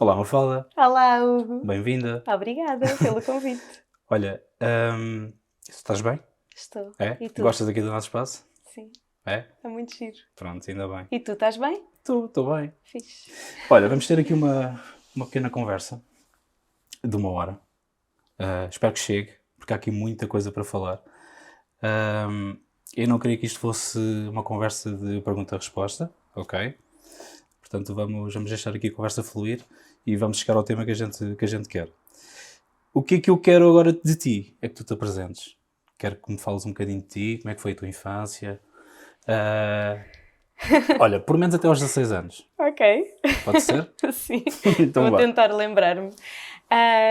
Olá, Mafalda. Olá, Hugo. Bem-vinda. Obrigada pelo convite. Olha, estás bem? Estou. É? E tu? Gostas aqui do nosso espaço? Sim, É? é muito giro. Pronto, ainda bem. E tu, estás bem? Estou bem. Fixe. Olha, vamos ter aqui uma pequena conversa de 1 hora. Espero que chegue, porque há aqui muita coisa para falar. Eu não queria que isto fosse uma conversa de pergunta-resposta, ok? Portanto, vamos deixar aqui a conversa fluir e vamos chegar ao tema que a gente quer. O que é que eu quero agora de ti? É que tu te apresentes. Quero que me fales um bocadinho de ti, como é que foi a tua infância. Olha, por menos até aos 16 anos. Ok. Pode ser? Sim. Então Vou vá. tentar lembrar-me.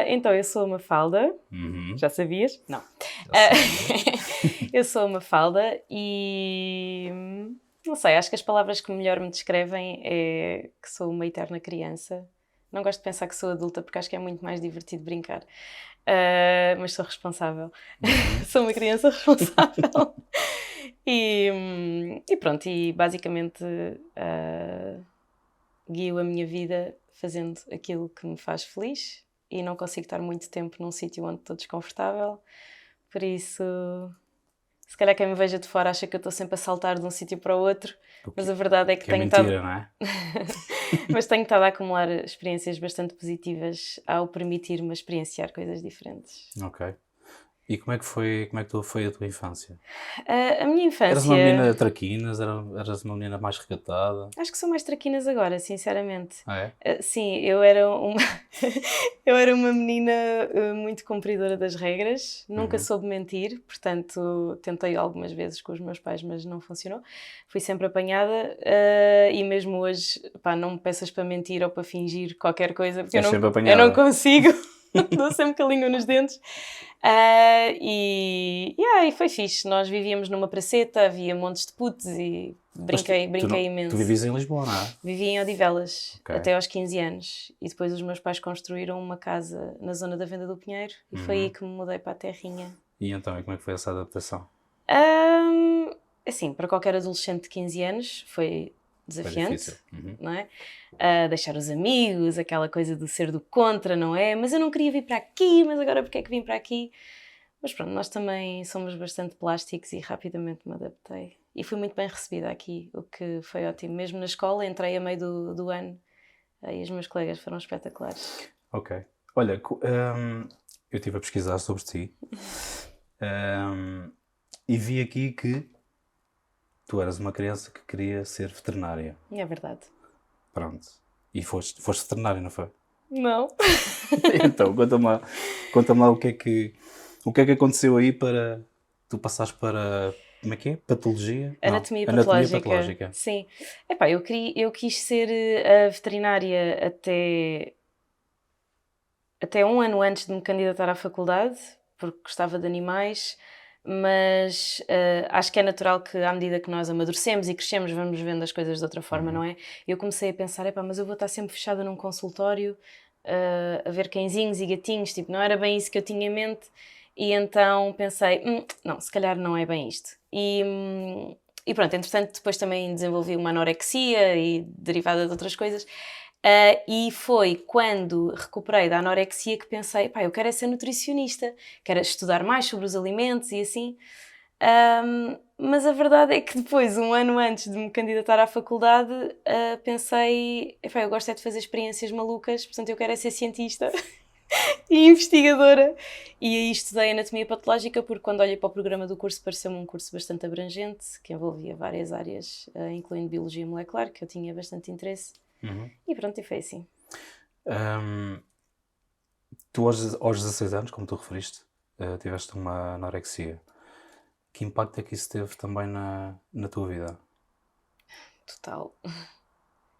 Então, eu sou a Mafalda. Já sabias? Não. Eu sou a Mafalda e... Não sei, acho que as palavras que melhor me descrevem é que sou uma eterna criança. Não gosto de pensar que sou adulta porque acho que é muito mais divertido brincar. Mas sou responsável. Sou uma criança responsável. E pronto, e basicamente guio a minha vida fazendo aquilo que me faz feliz e não consigo estar muito tempo num sítio onde estou desconfortável. Por isso, se calhar quem me veja de fora acha que eu estou sempre a saltar de um sítio para o outro, mas a verdade é que Que é tenho mentira, estado... não é? Mas tenho estado a acumular experiências bastante positivas ao permitir-me experienciar coisas diferentes. Ok. E como é que foi a tua infância? A minha Eras uma infância... menina traquinas? Eras uma menina mais recatada? Acho que sou mais traquinas agora, sinceramente. Ah, é? Sim, eu era uma, eu era uma menina muito cumpridora das regras, nunca soube mentir, portanto tentei algumas vezes com os meus pais, mas não funcionou. Fui sempre apanhada e mesmo hoje, pá, não me peças para mentir ou para fingir qualquer coisa, porque És sempre eu não apanhada. consigo, dou sempre com a língua nos dentes. E foi fixe, nós vivíamos numa praceta, havia montes de putos e Mas brinquei tu imenso. vivias em Lisboa, não é? Vivi em Odivelas Ok. até aos 15 anos e depois os meus pais construíram uma casa na zona da Venda do Pinheiro e foi aí que me mudei para a terrinha. E então, e como é que foi essa adaptação? Assim, para qualquer adolescente de 15 anos foi desafiante, difícil. não é? Deixar os amigos, aquela coisa do ser do contra, não é? Mas eu não queria vir para aqui, mas agora porque é que vim para aqui? Mas pronto, nós também somos bastante plásticos e rapidamente me adaptei. E fui muito bem recebida aqui, o que foi ótimo. Mesmo na escola, entrei a meio do ano e os meus colegas foram espetaculares. Ok. Olha, eu estive a pesquisar sobre ti e vi aqui que tu eras uma criança que queria ser veterinária. É verdade. Pronto. E foste veterinária, não foi? Não. Então, conta-me lá o que é que aconteceu aí para tu passares para, como é que é? Patologia? Não, Anatomia anatomia patológica. patológica. Sim. Epá, eu quis ser a veterinária até um ano antes de me candidatar à faculdade, porque gostava de animais, mas acho que é natural que à medida que nós amadurecemos e crescemos vamos vendo as coisas de outra forma, não é? Eu comecei a pensar, epá, mas eu vou estar sempre fechada num consultório a ver cãezinhos e gatinhos, tipo, não era bem isso que eu tinha em mente, e então pensei, não, se calhar não é bem isto. E pronto, entretanto depois também desenvolvi uma anorexia e derivada de outras coisas. E foi quando recuperei da anorexia que pensei, pá, eu quero é ser nutricionista, quero estudar mais sobre os alimentos e assim. Mas a verdade é que depois, um ano antes de me candidatar à faculdade, pensei, epá, eu gosto é de fazer experiências malucas, portanto eu quero é ser cientista e investigadora. E aí estudei anatomia patológica porque quando olhei para o programa do curso pareceu-me um curso bastante abrangente, que envolvia várias áreas, incluindo biologia molecular, que eu tinha bastante interesse. E pronto, e foi assim. Tu aos 16 anos, como tu referiste, tiveste uma anorexia. Que impacto é que isso teve também na tua vida? Total.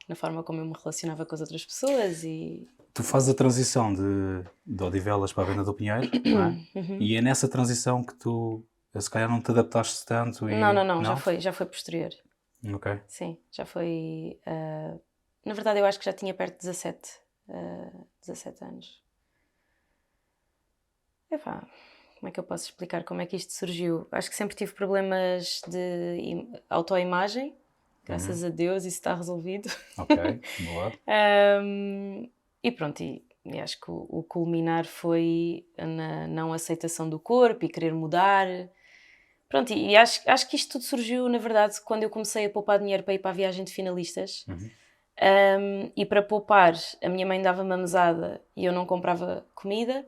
Na forma como eu me relacionava com as outras pessoas e... Tu fazes a transição de Odivelas para a Venda do Pinheiro, não é? E é nessa transição que tu, se calhar, não te adaptaste tanto e... Não, já foi posterior. Ok. Sim, já foi... Na verdade, eu acho que já tinha perto de 17 anos. Epá, como é que eu posso explicar como é que isto surgiu? Acho que sempre tive problemas de autoimagem. Graças a Deus isso está resolvido. Ok, boa. E pronto, e acho que o culminar foi na não aceitação do corpo e querer mudar. Pronto, e acho que isto tudo surgiu, na verdade, quando eu comecei a poupar dinheiro para ir para a viagem de finalistas. E para poupar, a minha mãe dava-me a mesada e eu não comprava comida.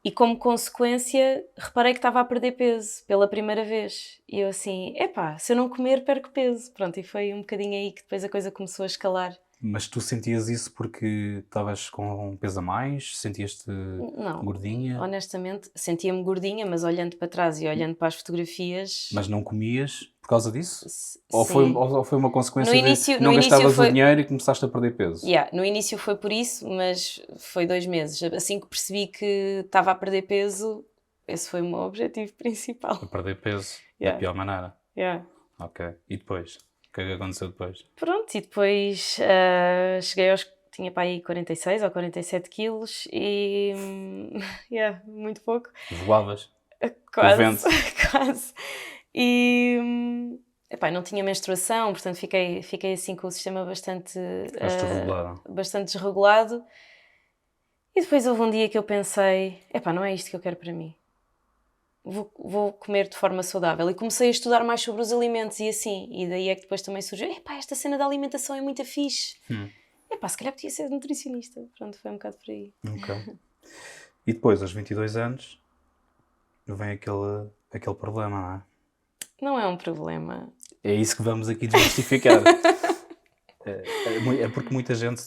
E como consequência, reparei que estava a perder peso pela primeira vez. E eu assim, se eu não comer, perco peso. Pronto, e foi um bocadinho aí que depois a coisa começou a escalar. Mas tu sentias isso porque estavas com um peso a mais? Sentias-te Não, gordinha? honestamente, sentia-me gordinha, mas olhando para trás e olhando para as fotografias... Mas não comias por causa disso? Ou foi Sim. uma consequência No de início não gastavas foi... o dinheiro e começaste a perder peso? No início foi por isso, mas foi 2 meses. Assim que percebi que estava a perder peso, esse foi o meu objetivo principal. A perder peso, da pior maneira? Ok. E depois? O que é que aconteceu depois? Pronto, e depois cheguei tinha para aí 46 ou 47 quilos e... muito pouco. Voavas? Quase, O vento? quase. E... não tinha menstruação, portanto fiquei assim com o sistema bastante desregulado. E depois houve um dia que eu pensei, não é isto que eu quero para mim. Vou comer de forma saudável. E comecei a estudar mais sobre os alimentos e assim. E daí é que depois também surgiu, esta cena da alimentação é muito fixe. Se calhar podia ser nutricionista. Pronto, foi um bocado por aí. Ok. E depois, aos 22 anos, vem aquele problema, não é? Não é um problema. É isso que vamos aqui desmistificar. É porque muita gente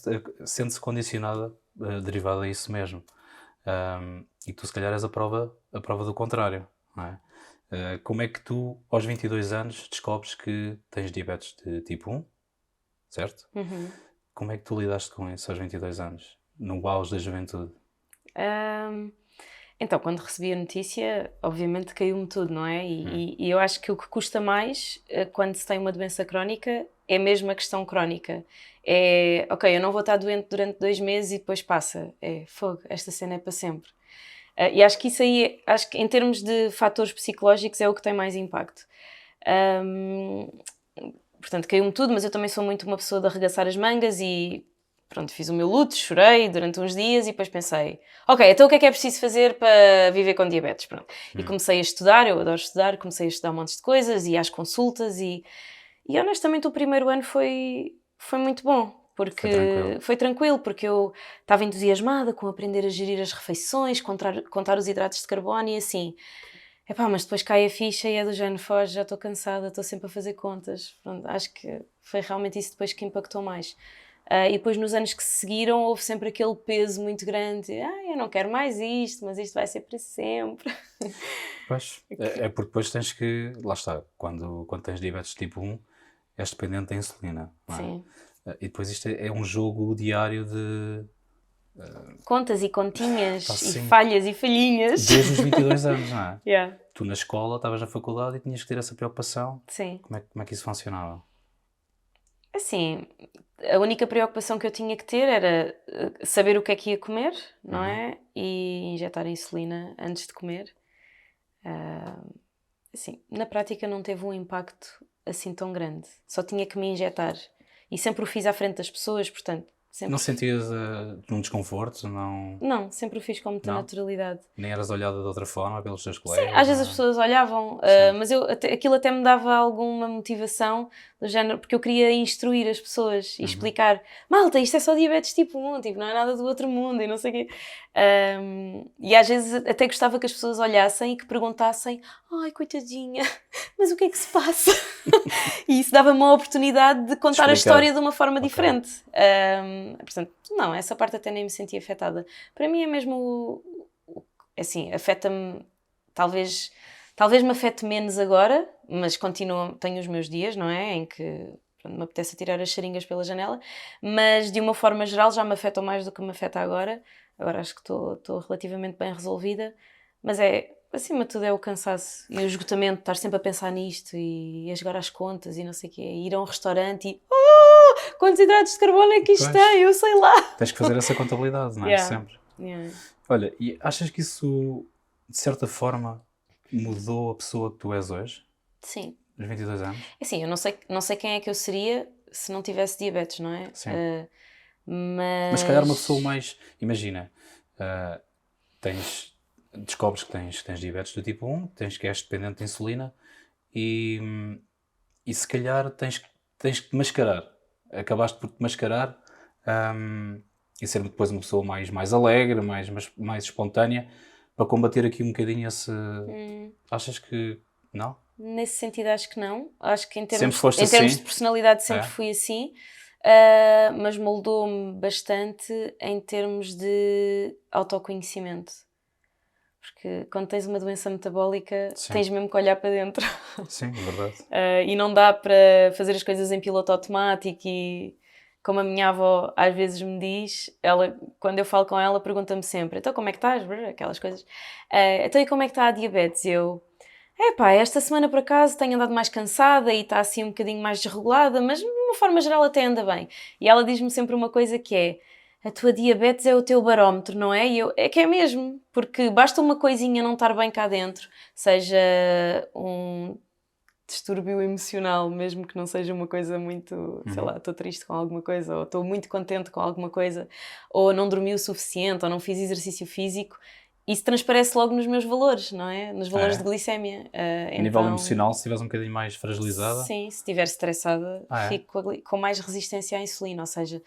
sente-se condicionada derivada a isso mesmo. E tu, se calhar, és a prova do contrário, não é? Como é que tu, aos 22 anos, descobres que tens diabetes de tipo 1, certo? Como é que tu lidaste com isso aos 22 anos, no auge da juventude? Então, quando recebi a notícia, obviamente caiu-me tudo, não é? E eu acho que o que custa mais quando se tem uma doença crónica é mesmo a questão crónica. Eu não vou estar doente durante 2 meses e depois passa. Fogo, esta cena é para sempre. E acho que isso aí, acho que em termos de fatores psicológicos é o que tem mais impacto. Portanto, caiu-me tudo, mas eu também sou muito uma pessoa de arregaçar as mangas e pronto, fiz o meu luto, chorei durante uns dias e depois pensei, então o que é preciso fazer para viver com diabetes? Pronto. E comecei a estudar, eu adoro estudar, comecei a estudar um monte de coisas e às consultas e honestamente o primeiro ano foi muito bom. Porque foi tranquilo, porque eu estava entusiasmada com aprender a gerir as refeições, contar os hidratos de carbono e assim. Mas depois cai a ficha e é do género, foge, já estou cansada, estou sempre a fazer contas. Pronto, acho que foi realmente isso depois que impactou mais. E depois nos anos que se seguiram houve sempre aquele peso muito grande. Eu não quero mais isto, mas isto vai ser para sempre. Pois, é porque depois tens que, lá está, quando tens diabetes tipo 1, és dependente da insulina, não é? Sim. E depois isto é um jogo diário de... Contas e continhas, sim. e falhas e falhinhas. Desde os 22 anos, não é? Yeah. Tu na escola, estavas na faculdade e tinhas que ter essa preocupação. Sim. Como é que isso funcionava? Assim, a única preocupação que eu tinha que ter era saber o que é que ia comer, não é? E injetar insulina antes de comer. Assim, na prática não teve um impacto assim tão grande. Só tinha que me injetar. E sempre o fiz à frente das pessoas, portanto... Não sentias um desconforto? Não, sempre o fiz com muita naturalidade. Nem eras olhada de outra forma pelos teus colegas? Sim, às vezes as pessoas olhavam, mas aquilo até me dava alguma motivação do género, porque eu queria instruir as pessoas e explicar, malta, isto é só diabetes tipo 1, tipo, não é nada do outro mundo e não sei o quê. E às vezes até gostava que as pessoas olhassem e que perguntassem, ai, coitadinha, mas o que é que se passa? E isso dava-me uma oportunidade de contar a história de uma forma diferente. Portanto, não, essa parte até nem me senti afetada. Para mim é mesmo, assim, afeta-me, talvez me afete menos agora, mas tenho os meus dias, não é? Em que me apetece tirar as seringas pela janela, mas de uma forma geral já me afetam mais do que me afeta agora. Agora acho que estou relativamente bem resolvida, mas acima de tudo é o cansaço e o esgotamento, estar sempre a pensar nisto e a jogar as contas e não sei o quê, ir a um restaurante e quantos hidratos de carbono é que isto tem? Eu sei lá. Tens que fazer essa contabilidade, não é? Sempre. Yeah. Olha, e achas que isso, de certa forma, mudou a pessoa que tu és hoje? Sim. Aos 22 anos? Assim, eu não sei quem é que eu seria se não tivesse diabetes, não é? Sim. Mas se calhar uma pessoa mais... Imagina, ah, descobres que tens diabetes do tipo 1, que és dependente de insulina e se calhar tens que te mascarar. Acabaste por te mascarar e ser depois uma pessoa mais alegre, mais espontânea, para combater aqui um bocadinho esse... Achas que... Não? Nesse sentido acho que não. Acho que em Sempre termos, foste em termos assim? de personalidade sempre É? fui assim, mas moldou-me bastante em termos de autoconhecimento. Porque quando tens uma doença metabólica, Sim. tens mesmo que olhar para dentro. Sim, é verdade. E não dá para fazer as coisas em piloto automático e... Como a minha avó às vezes me diz, ela, quando eu falo com ela, pergunta-me sempre: então como é que estás? Aquelas coisas. Então e como é que está a diabetes? Epá, esta semana por acaso tenho andado mais cansada e está assim um bocadinho mais desregulada, mas de uma forma geral até anda bem. E ela diz-me sempre uma coisa que é: a tua diabetes é o teu barómetro, não é? E é que é mesmo, porque basta uma coisinha não estar bem cá dentro, seja um distúrbio emocional, mesmo que não seja uma coisa muito, sei lá, estou triste com alguma coisa, ou estou muito contente com alguma coisa, ou não dormi o suficiente, ou não fiz exercício físico, isso transparece logo nos meus valores, não é? Nos valores de glicémia. A nível emocional, se estiveres um bocadinho mais fragilizada... Sim, se estiver estressada, fico com mais resistência à insulina, ou seja,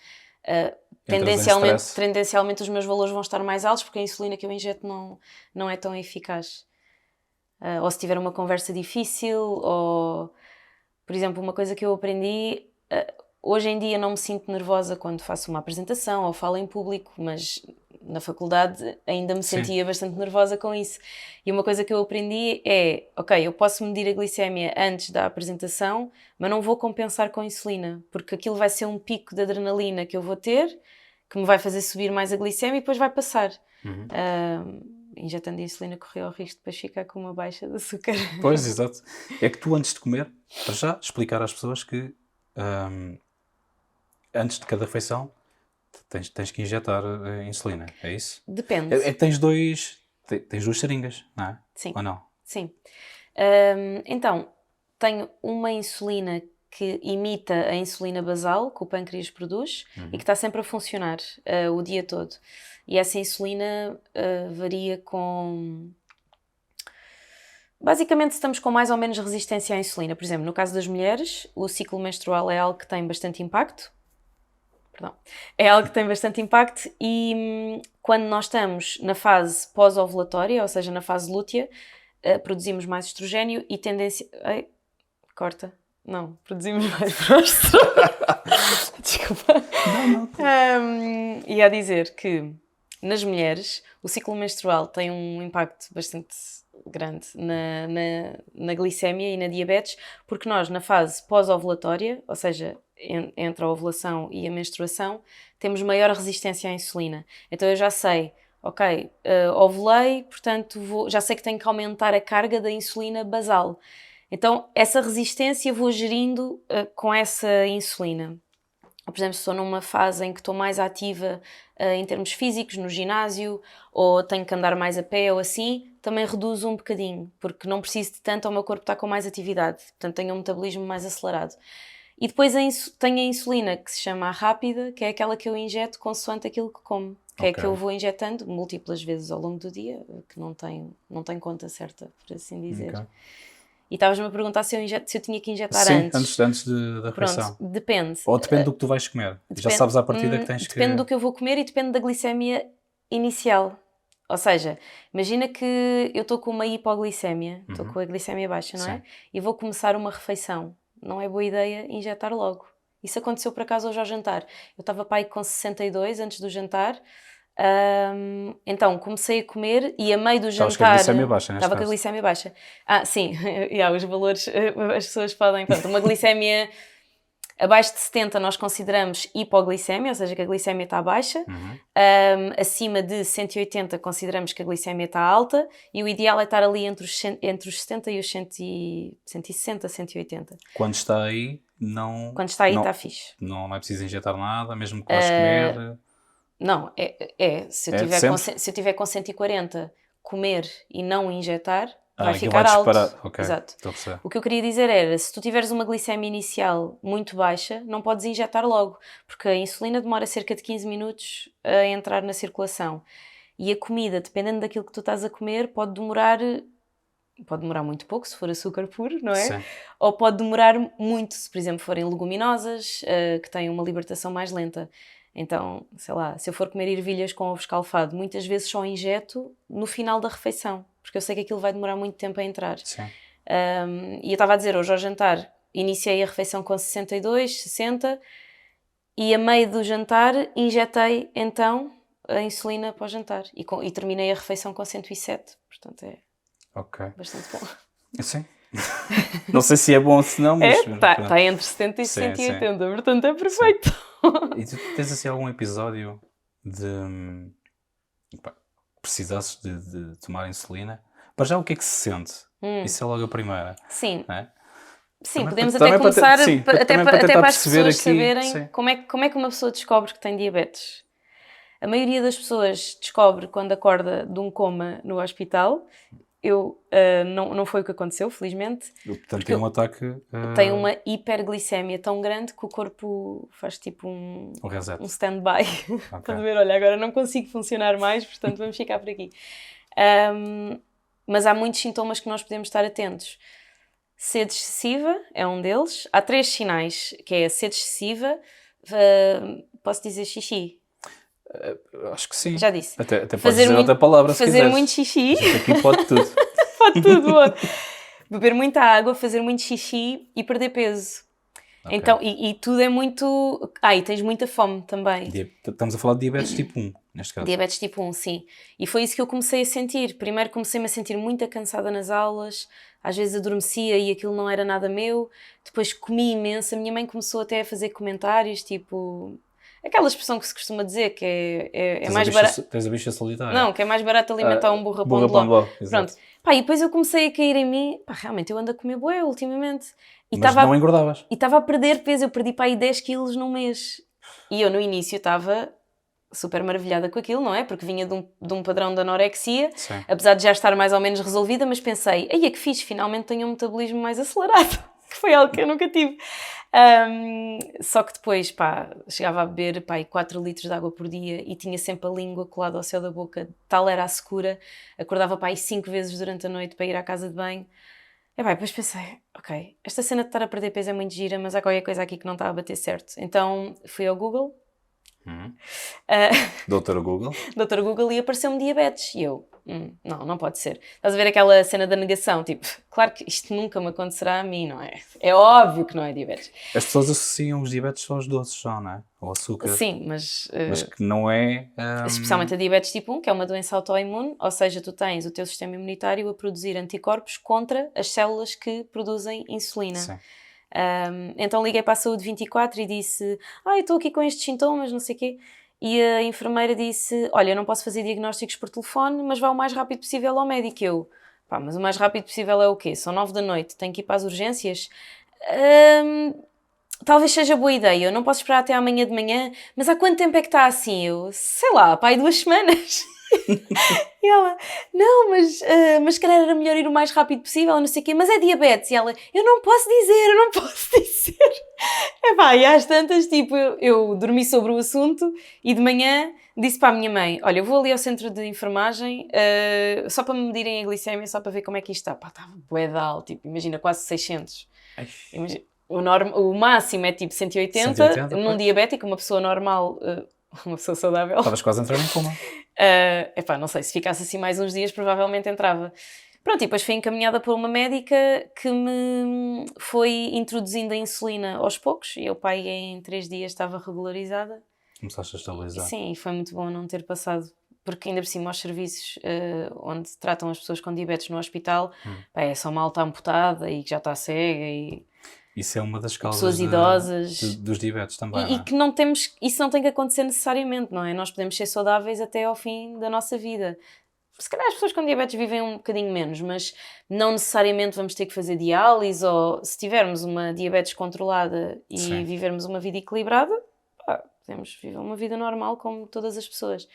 tendencialmente os meus valores vão estar mais altos porque a insulina que eu injeto não é tão eficaz. Ou se tiver uma conversa difícil, ou, por exemplo, uma coisa que eu aprendi, hoje em dia não me sinto nervosa quando faço uma apresentação ou falo em público, mas na faculdade ainda me sentia bastante nervosa com isso. E uma coisa que eu aprendi é, ok, eu posso medir a glicémia antes da apresentação, mas não vou compensar com insulina, porque aquilo vai ser um pico de adrenalina que eu vou ter, que me vai fazer subir mais a glicémia e depois vai passar. Injetando insulina correu o risco de depois ficar com uma baixa de açúcar. Pois, exato. É que tu antes de comer, para já explicar às pessoas que antes de cada refeição tens que injetar insulina, é isso? Depende. É que tens duas seringas, não é? Sim. Ou não? Sim. Então, tenho uma insulina que imita a insulina basal que o pâncreas produz e que está sempre a funcionar o dia todo. E essa insulina varia com... Basicamente, estamos com mais ou menos resistência à insulina. Por exemplo, no caso das mulheres, o ciclo menstrual é algo que tem bastante impacto. É algo que tem bastante impacto e quando nós estamos na fase pós-ovulatória, ou seja, na fase lútea, produzimos mais estrogênio e tendência... produzimos mais próstero. Desculpa. Ia dizer que nas mulheres o ciclo menstrual tem um impacto bastante grande na glicémia e na diabetes, porque nós na fase pós-ovulatória, ou seja, entre a ovulação e a menstruação, temos maior resistência à insulina. Então eu já sei, ok, ovulei, portanto já sei que tenho que aumentar a carga da insulina basal. Então essa resistência vou gerindo com essa insulina. Ou, por exemplo, se estou numa fase em que estou mais ativa em termos físicos, no ginásio, ou tenho que andar mais a pé ou assim, também reduzo um bocadinho, porque não preciso de tanto, o meu corpo está com mais atividade, portanto tenho um metabolismo mais acelerado. E depois tenho a insulina, que se chama a rápida, que é aquela que eu injeto consoante aquilo que como, que é que eu vou injetando múltiplas vezes ao longo do dia, que não tem conta certa, por assim dizer. Okay. E estavas-me a perguntar se eu tinha que injetar antes. Sim, antes da refeição. Pronto, depende. Ou depende do que tu vais comer. Já sabes à partida que tens Depende do que eu vou comer e depende da glicémia inicial. Ou seja, imagina que eu estou com uma hipoglicémia, estou com a glicémia baixa, não é? E vou começar uma refeição. Não é boa ideia injetar logo. Isso aconteceu por acaso hoje ao jantar. Eu estava para aí com 62 antes do jantar. Então comecei a comer e a meio do jantar... Estavas com a glicémia baixa, neste Estava com a glicémia baixa. Sim. Os valores... As pessoas podem... Pronto, uma glicémia... Abaixo de 70 nós consideramos hipoglicemia, ou seja, que a glicemia está baixa. Acima de 180 consideramos que a glicemia está alta e o ideal é estar ali entre os 70 e os 160, 180. Quando está aí, não... Quando está aí, está fixe. Não é preciso injetar nada, mesmo que vais comer... Não, se eu tiver com 140, comer e não injetar, vai aquilo ficar alto. disparar. Ok, Exato. estou a perceber. O que eu queria dizer era, se tu tiveres uma glicemia inicial muito baixa, não podes injetar logo, porque a insulina demora cerca de 15 minutos a entrar na circulação. E a comida, dependendo daquilo que tu estás a comer, pode demorar muito pouco, se for açúcar puro, não é? Sim. Ou pode demorar muito, se por exemplo forem leguminosas, que têm uma libertação mais lenta. Então, sei lá, se eu for comer ervilhas com ovo escalfado, muitas vezes só injeto no final da refeição, porque eu sei que aquilo vai demorar muito tempo a entrar. Sim. E eu estava a dizer, hoje ao jantar, iniciei a refeição com 62, 60, e a meio do jantar injetei então a insulina para o jantar, e terminei a refeição com 107, portanto é Ok. bastante bom. Sim. Não sei se é bom ou se não, mas... Está entre 70 e Sim, 180, portanto é perfeito. E tu tens assim algum episódio de... pá, precisasses de tomar insulina? Para já, o que é que se sente? Isso é logo a primeira. Sim. Não é? Sim, Também podemos para- até também para te- começar, sim, até também para até tentar para as perceber pessoas aqui, saberem sim. como é que uma pessoa descobre que tem diabetes. A maioria das pessoas descobre quando acorda de um coma no hospital. Não foi o que aconteceu, felizmente. Portanto, tem um ataque... Tem uma hiperglicemia tão grande que o corpo faz tipo um reset. stand-by. Estás a ver? Olha, agora não consigo funcionar mais, portanto vamos ficar por aqui. Mas há muitos sintomas que nós podemos estar atentos. Sede excessiva é um deles. Há 3 sinais, que é a sede excessiva, posso dizer xixi? Acho que sim. Já disse. Até podes dizer outra palavra se fazer quiseres. muito xixi. A gente aqui pode tudo. Pode tudo. Pode. Beber muita água, fazer muito xixi e perder peso. Ok. Então, e tudo é muito... e tens muita fome também. Estamos a falar de diabetes tipo 1, neste caso. Diabetes tipo 1, sim. E foi isso que eu comecei a sentir. Primeiro comecei-me a sentir muito cansada nas aulas, às vezes adormecia e aquilo não era nada meu. Depois comi imenso. A minha mãe começou até a fazer comentários, tipo... Aquela expressão que se costuma dizer, que é mais barato... Tens a bicha solitária. Não, que é mais barato alimentar um burro a pão de Burra pão de ló. ló, exato. Pronto. E depois eu comecei a cair em mim. Realmente eu ando a comer bué ultimamente. E Mas não engordavas. E estava a perder peso. Eu perdi para aí 10 quilos num mês. E eu no início estava super maravilhada com aquilo, não é? Porque vinha de um padrão de anorexia. Sim. Apesar de já estar mais ou menos resolvida, mas pensei, aí é que fixe, finalmente tenho um metabolismo mais acelerado. Que foi algo que eu nunca tive. Só que depois, chegava a beber 4 litros de água por dia e tinha sempre a língua colada ao céu da boca, tal era a secura. Acordava 5 vezes durante a noite para ir à casa de banho. Depois pensei, ok, esta cena de estar a perder peso é muito gira, mas há qualquer coisa aqui que não está a bater certo. Então fui ao Google. Doutor Google. Doutor Google, e apareceu-me diabetes. E eu, não pode ser. Estás a ver aquela cena da negação? Tipo, claro que isto nunca me acontecerá a mim, não é? É óbvio que não é diabetes. As pessoas associam os diabetes só aos doces, só, não é? Ao açúcar. Sim, mas que não é... especialmente a diabetes tipo 1, que é uma doença autoimune, ou seja, tu tens o teu sistema imunitário a produzir anticorpos contra as células que produzem insulina. Sim. Então liguei para a Saúde 24 e disse, eu estou aqui com estes sintomas, não sei o quê. E a enfermeira disse, olha, eu não posso fazer diagnósticos por telefone, mas vá o mais rápido possível ao médico. Eu, mas o mais rápido possível é o quê? São 9 da noite, tenho que ir para as urgências? Talvez seja boa ideia, eu não posso esperar até amanhã de manhã, mas há quanto tempo é que está assim? Eu, sei lá, 2 semanas. E ela, não, mas se calhar era melhor ir o mais rápido possível, não sei o quê, mas é diabetes. E ela, eu não posso dizer. E às tantas, tipo, eu dormi sobre o assunto e de manhã disse para a minha mãe, olha, eu vou ali ao centro de enfermagem só para me medirem a glicemia, só para ver como é que isto está. Estava bué de alto, tipo, imagina, quase 600. Imagina, o máximo é tipo 180 num diabético, uma pessoa normal... uma pessoa saudável. Estavas quase a entrar em coma. Não sei, se ficasse assim mais uns dias provavelmente entrava. Pronto, e depois fui encaminhada por uma médica que me foi introduzindo a insulina aos poucos e o pai em 3 dias estava regularizada. Começaste a estabilizar. Sim, e foi muito bom não ter passado, porque ainda por cima aos serviços onde tratam as pessoas com diabetes no hospital, é só malta amputada e que já está cega e... Isso é uma das causas pessoas idosas dos diabetes também. E que não temos, isso não tem que acontecer necessariamente, não é? Nós podemos ser saudáveis até ao fim da nossa vida. Se calhar as pessoas com diabetes vivem um bocadinho menos, mas não necessariamente vamos ter que fazer diálise, ou se tivermos uma diabetes controlada e Sim. vivermos uma vida equilibrada, podemos viver uma vida normal como todas as pessoas.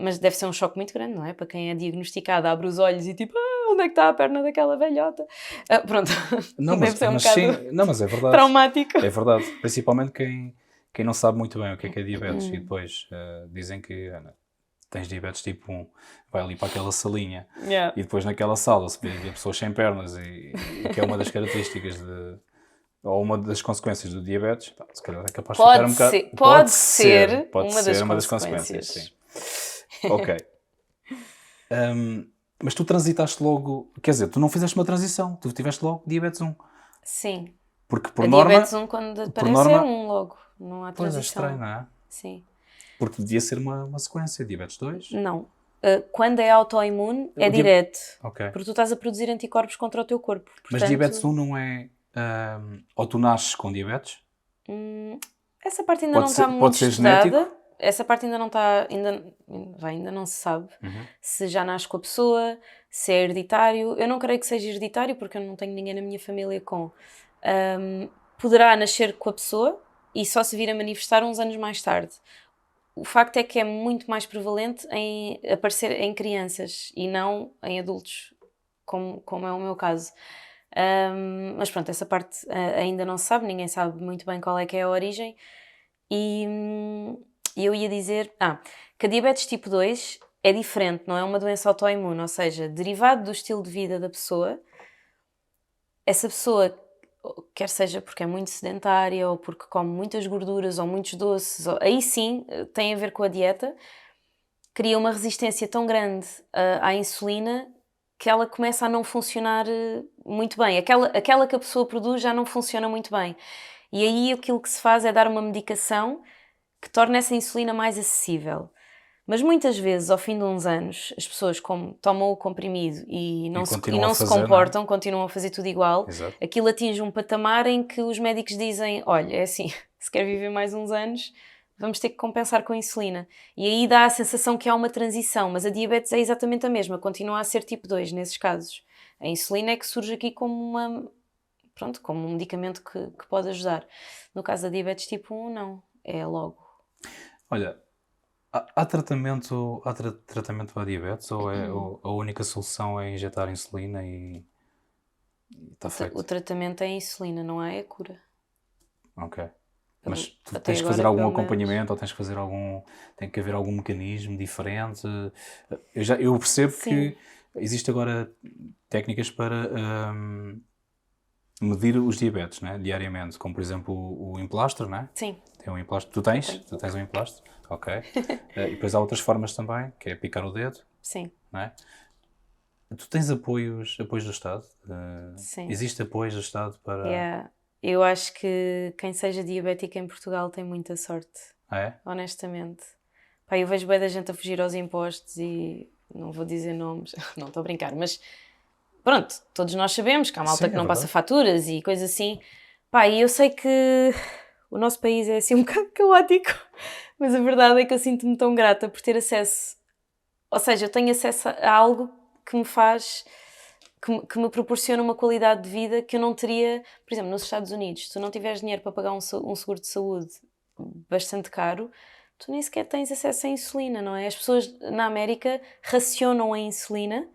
Mas deve ser um choque muito grande, não é? Para quem é diagnosticado, abre os olhos e tipo, onde é que está a perna daquela velhota? Pronto, Não, deve mas, ser um mas bocado sim, não, mas é verdade. traumático. É verdade. Principalmente quem não sabe muito bem o que é diabetes e depois dizem que tens diabetes tipo 1, vai ali para aquela salinha Yeah. e depois naquela sala se vê pessoas sem pernas e que é uma das características ou uma das consequências do diabetes, pá, se calhar é capaz de ficar um bocado... Pode ser Pode uma ser das uma das consequências. consequências, sim. Ok. Mas tu transitaste logo, quer dizer, tu não fizeste uma transição, tu tiveste logo diabetes 1. Sim. Porque por A norma, diabetes 1 quando aparece é 1 logo, não há pois é transição. estranho, não é? Sim. Porque devia ser uma sequência, diabetes 2. Não. Quando é autoimune é O dia- direto, Ok. porque tu estás a produzir anticorpos contra o teu corpo. Mas Portanto, diabetes 1 não é, ou tu nasces com diabetes? essa parte ainda Pode não ser- está pode muito ser estudada. genético? Essa parte ainda não está, ainda não se sabe se já nasce com a pessoa, se é hereditário. Eu não creio que seja hereditário porque eu não tenho ninguém na minha família com. Poderá nascer com a pessoa e só se vir a manifestar uns anos mais tarde. O facto é que é muito mais prevalente em aparecer em crianças e não em adultos, como é o meu caso. Mas pronto, essa parte ainda não se sabe, ninguém sabe muito bem qual é que é a origem. E eu ia dizer que a diabetes tipo 2 é diferente, não é uma doença autoimune, ou seja, derivado do estilo de vida da pessoa, essa pessoa, quer seja porque é muito sedentária ou porque come muitas gorduras ou muitos doces, aí sim tem a ver com a dieta, cria uma resistência tão grande à insulina que ela começa a não funcionar muito bem. Aquela que a pessoa produz já não funciona muito bem. E aí aquilo que se faz é dar uma medicação que torna essa insulina mais acessível. Mas muitas vezes, ao fim de uns anos, as pessoas como tomam o comprimido e não se continuam a fazer, comportam, continuam a fazer tudo igual, Exato. aquilo atinge um patamar em que os médicos dizem, olha, é assim, se quer viver mais uns anos, vamos ter que compensar com a insulina. E aí dá a sensação que há uma transição, mas a diabetes é exatamente a mesma, continua a ser tipo 2 nesses casos. A insulina é que surge aqui como como um medicamento que pode ajudar. No caso da diabetes tipo 1, não, é logo. Olha, há tratamento para a diabetes ou a única solução é injetar insulina e está feito? O tratamento é a insulina, não é a cura. Ok. Mas tu Até tens que agora, fazer algum pelo menos. acompanhamento ou tens que fazer tem que haver algum mecanismo diferente? Eu percebo Sim. que existe agora técnicas para medir os diabetes, né, diariamente, como por exemplo o emplastro, né? Sim. Tem um emplastro. Tu tens? Tenho. Tu tens um emplastro? Ok. E depois há outras formas também, que é picar o dedo, Sim. não é? Tu tens apoios do Estado? Sim. Existe apoio do Estado para... Yeah. Eu acho que quem seja diabético em Portugal tem muita sorte. É? Honestamente. Pá, eu vejo bem da gente a fugir aos impostos e não vou dizer nomes, não estou a brincar, mas pronto, todos nós sabemos que há malta Sim, que não verdade. passa faturas e coisas assim. Pá, e eu sei que o nosso país é assim um bocado caótico, mas a verdade é que eu sinto-me tão grata por ter acesso, ou seja, eu tenho acesso a algo que me faz, que me proporciona uma qualidade de vida que eu não teria, por exemplo, nos Estados Unidos. Se tu não tiveres dinheiro para pagar um seguro de saúde bastante caro, tu nem sequer tens acesso à insulina, não é? As pessoas na América racionam a insulina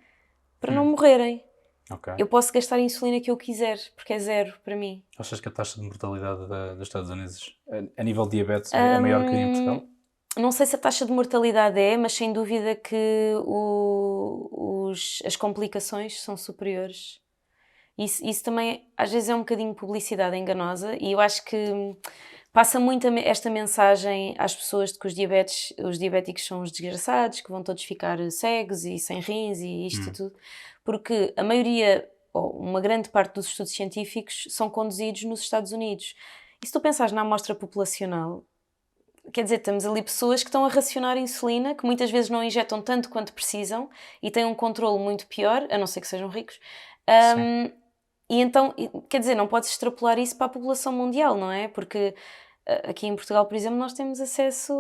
para não morrerem. Ok. Eu posso gastar a insulina que eu quiser, porque é zero para mim. Achas que a taxa de mortalidade dos Estados Unidos a nível de diabetes é maior que em Portugal? Não sei se a taxa de mortalidade é, mas sem dúvida que as complicações são superiores. Isso também às vezes é um bocadinho publicidade enganosa e eu acho que passa muito esta mensagem às pessoas de que os diabéticos são os desgraçados, que vão todos ficar cegos e sem rins e isto e tudo, porque a maioria, ou uma grande parte dos estudos científicos são conduzidos nos Estados Unidos. E se tu pensares na amostra populacional, quer dizer, temos ali pessoas que estão a racionar insulina, que muitas vezes não injetam tanto quanto precisam e têm um controle muito pior, a não ser que sejam ricos. E então, quer dizer, não podes extrapolar isso para a população mundial, não é? Porque aqui em Portugal, por exemplo, nós temos acesso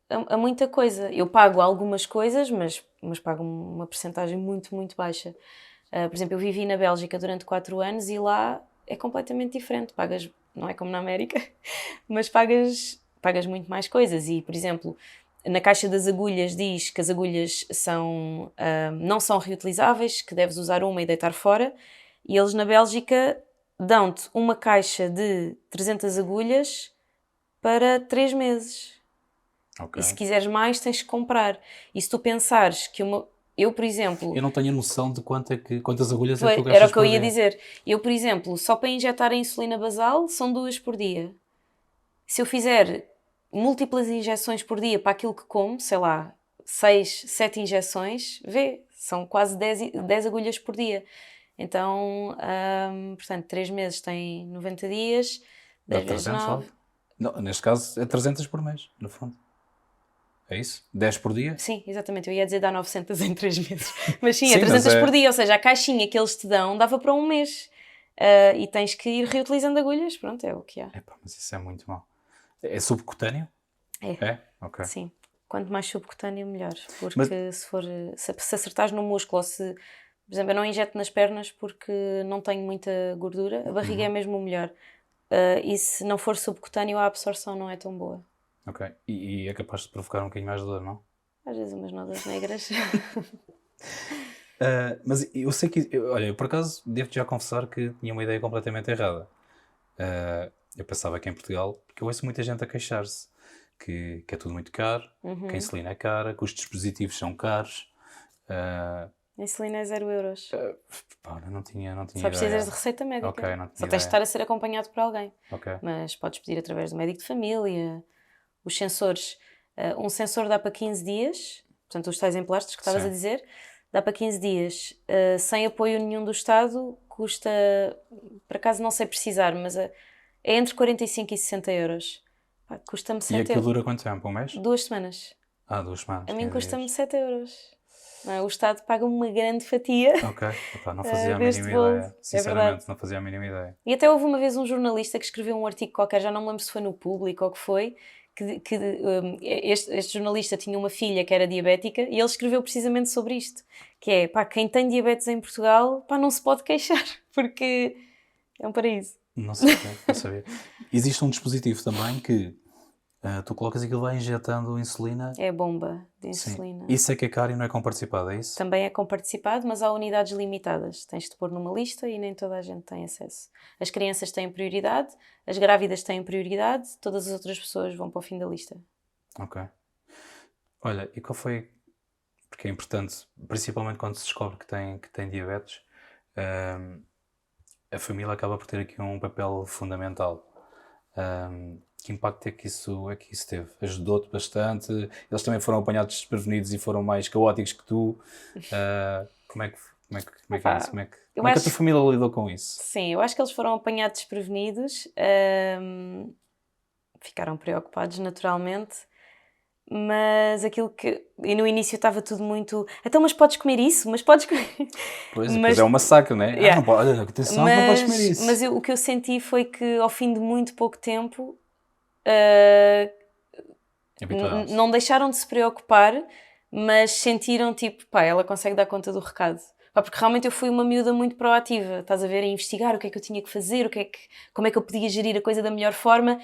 a muita coisa. Eu pago algumas coisas, mas pago uma percentagem muito, muito baixa. Por exemplo, eu vivi na Bélgica durante 4 anos e lá é completamente diferente. Pagas, não é como na América, mas pagas muito mais coisas. E, por exemplo, Na caixa das agulhas diz que as agulhas não são reutilizáveis, que deves usar uma e deitar fora. E eles na Bélgica dão-te uma caixa de 300 agulhas para 3 meses. Ok. E se quiseres mais, tens que comprar. E se tu pensares que eu, por exemplo... Eu não tenho a noção de quantas agulhas é que tu gastas Era o que eu por ia dia. dizer. Eu, por exemplo, só para injetar a insulina basal são 2 por dia. Se eu fizer múltiplas injeções por dia para aquilo que como, sei lá, 6, 7 injeções, são quase 10 agulhas por dia. Então, portanto, 3 meses tem 90 dias, Dá 10 vezes 300 9. logo. Não, neste caso é 300 por mês, no fundo. É isso? 10 por dia? Sim, exatamente, eu ia dizer dar 900 em 3 meses. Mas sim, é Sim, 300 mas por dia, ou seja, a caixinha que eles te dão dava para um mês. E tens que ir reutilizando agulhas, pronto, é o que há. Epá, mas isso é muito mau. É subcutâneo? É? Ok. Sim. Quanto mais subcutâneo, melhor. Porque Mas- se acertares no músculo ou se... Por exemplo, eu não injeto nas pernas porque não tenho muita gordura. A barriga é mesmo o melhor. E se não for subcutâneo, a absorção não é tão boa. Ok. E é capaz de provocar um bocadinho mais de dor, não? Às vezes umas nodas negras. Mas eu sei que... olha, eu por acaso devo-te já confessar que tinha uma ideia completamente errada. Eu pensava que em Portugal... Porque eu ouço muita gente a queixar-se que é tudo muito caro, que a insulina é cara, que os dispositivos são caros. A insulina é 0 euros. Pá, eu não tinha Só ideia. precisas de receita médica. Ok, não tinha Só tens de ideia. estar a ser acompanhado por alguém. Ok. Mas podes pedir através do médico de família. Os sensores. Um sensor dá para 15 dias. Portanto, os tais emplásticos que estavas Sim. a dizer. Dá para 15 dias. Sem apoio nenhum do Estado. Custa... Por acaso não sei precisar, mas é entre 45 e 60 euros. Pá, custa-me E 7 aquilo euros. dura quanto tempo? Um mês? 2 semanas. 2 semanas. A mim 15 custa-me dias. 7 euros. Não é? O Estado paga uma grande fatia Ok. Epá, não fazia a deste mínima bolo. ideia. É Sinceramente, verdade. não fazia a mínima ideia. E até houve uma vez um jornalista que escreveu um artigo qualquer, já não me lembro se foi no Público ou o que foi, este jornalista tinha uma filha que era diabética e ele escreveu precisamente sobre isto, que é, pá, quem tem diabetes em Portugal, pá, não se pode queixar, porque é um paraíso. Não sabia, não sabia. Existe um dispositivo também que tu colocas e aquilo vai injetando insulina. É a bomba de Sim. insulina. Isso é que é caro e não é comparticipado, é isso? Também é comparticipado, mas há unidades limitadas. Tens de pôr numa lista e nem toda a gente tem acesso. As crianças têm prioridade, as grávidas têm prioridade, todas as outras pessoas vão para o fim da lista. Ok. Olha, e qual foi... Porque é importante, principalmente quando se descobre que tem diabetes, a família acaba por ter aqui um papel fundamental. Que impacto é que isso teve? Ajudou-te bastante? Eles também foram apanhados desprevenidos e foram mais caóticos que tu? Como é que é isso? Como é que a tua família lidou com isso? Sim, eu acho que eles foram apanhados desprevenidos, ficaram preocupados naturalmente, mas aquilo que... E no início estava tudo muito... Então, mas podes comer isso? Mas podes comer... Pois, depois é um massacre, não é? Yeah. Não pode, olha, atenção, não podes comer isso. Mas o que eu senti foi que ao fim de muito pouco tempo Habituaram-se. não deixaram de se preocupar, mas sentiram tipo, pá, ela consegue dar conta do recado. Pá, porque realmente eu fui uma miúda muito proativa, estás a ver, a investigar o que é que eu tinha que fazer, como é que eu podia gerir a coisa da melhor forma.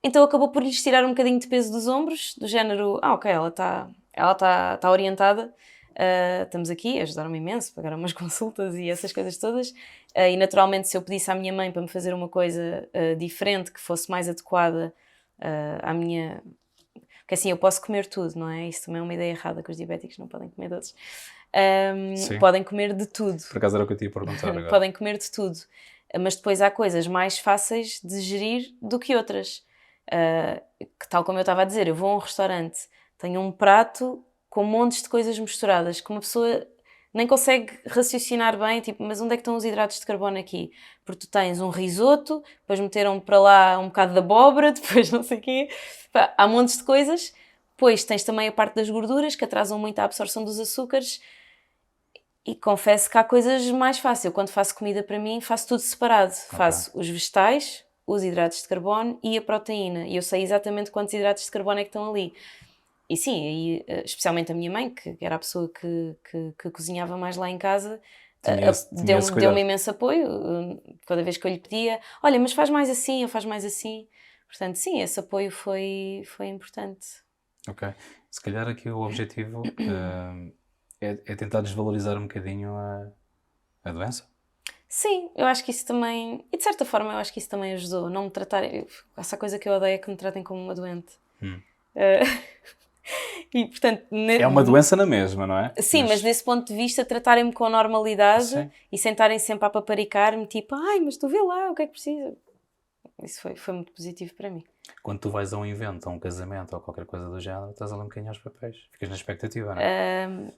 Então acabou por lhes tirar um bocadinho de peso dos ombros, do género, ok, ela está orientada, estamos aqui, ajudaram-me imenso, pagaram umas consultas e essas coisas todas. E naturalmente, se eu pedisse à minha mãe para me fazer uma coisa diferente, que fosse mais adequada à minha... Porque assim, eu posso comer tudo, não é? Isso também é uma ideia errada, que os diabéticos não podem comer doces. Podem comer de tudo. Por acaso era o que eu te ia perguntar agora. Podem comer de tudo. Mas depois há coisas mais fáceis de gerir do que outras. Que, tal como eu estava a dizer, eu vou a um restaurante, tenho um prato com montes de coisas misturadas, que uma pessoa nem consegue raciocinar bem, tipo, mas onde é que estão os hidratos de carbono aqui? Porque tu tens um risoto, depois meteram para lá um bocado de abóbora, depois não sei o quê. Pá, há montes de coisas. Depois tens também a parte das gorduras, que atrasam muito a absorção dos açúcares. E confesso que há coisas mais fáceis. Eu, quando faço comida para mim, faço tudo separado. Okay. Faço os vegetais, os hidratos de carbono e a proteína. E eu sei exatamente quantos hidratos de carbono é que estão ali. E sim, aí, especialmente a minha mãe, que era a pessoa que cozinhava mais lá em casa, deu-me imenso apoio. Cada vez que eu lhe pedia, olha, mas faz mais assim, ou faz mais assim. Portanto, sim, esse apoio foi importante. Ok. Se calhar aqui o objetivo é tentar desvalorizar um bocadinho a doença. Sim, eu acho que isso também, e de certa forma eu acho que isso também ajudou, não me tratarem, essa coisa que eu odeio é que me tratem como uma doente. Eh, e portanto... É uma doença na mesma, não é? Sim, mas desse ponto de vista, tratarem-me com normalidade Sim. e sentarem sempre a paparicar-me, tipo, ai, mas tu vê lá, o que é que precisa? Isso foi muito positivo para mim. Quando tu vais a um evento, a um casamento ou qualquer coisa do género, estás a ler um bocadinho aos papéis. Ficas na expectativa, não é?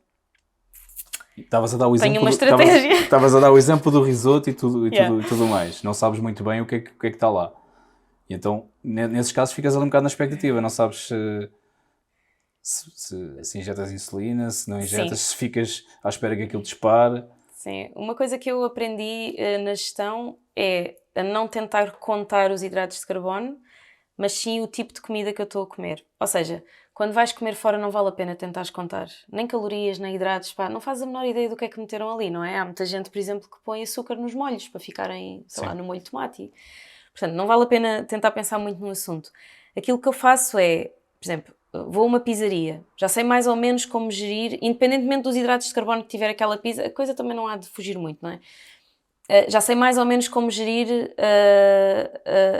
Estavas a dar o Tenho exemplo uma estratégia. Estavas a dar o exemplo do risoto e tudo, Yeah. e tudo mais. Não sabes muito bem o que é que está lá. E então, nesses casos, ficas ali um bocado na expectativa. Não sabes se injetas insulina, se não injetas, Sim. se ficas à espera que aquilo dispare. Sim, uma coisa que eu aprendi na gestão é a não tentar contar os hidratos de carbono, mas sim o tipo de comida que eu estou a comer. Ou seja, quando vais comer fora não vale a pena tentares contar. Nem calorias, nem hidratos, pá, não fazes a menor ideia do que é que meteram ali, não é? Há muita gente, por exemplo, que põe açúcar nos molhos para ficarem, sei lá, no molho de tomate. Portanto, não vale a pena tentar pensar muito no assunto. Aquilo que eu faço é, por exemplo, vou a uma pizzaria, já sei mais ou menos como gerir, independentemente dos hidratos de carbono que tiver aquela pizza, a coisa também não há de fugir muito, não é? Já sei mais ou menos como gerir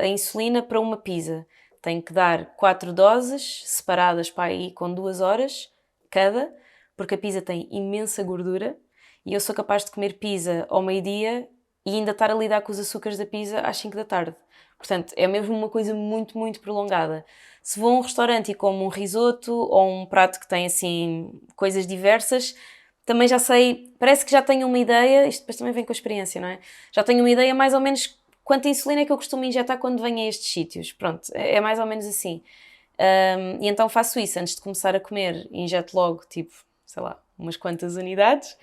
a insulina para uma pizza. Tenho que dar 4 doses separadas para aí com 2 horas cada, porque a pizza tem imensa gordura e eu sou capaz de comer pizza ao meio-dia e ainda estar a lidar com os açúcares da pizza às 5 da tarde. Portanto, é mesmo uma coisa muito, muito prolongada. Se vou a um restaurante e como um risoto ou um prato que tem assim coisas diversas, também já sei, parece que já tenho uma ideia, isto depois também vem com a experiência, não é? Já tenho uma ideia mais ou menos quanta insulina é que eu costumo injetar quando venho a estes sítios. Pronto, é mais ou menos assim. E então faço isso, antes de começar a comer, injeto logo, tipo, sei lá, umas quantas unidades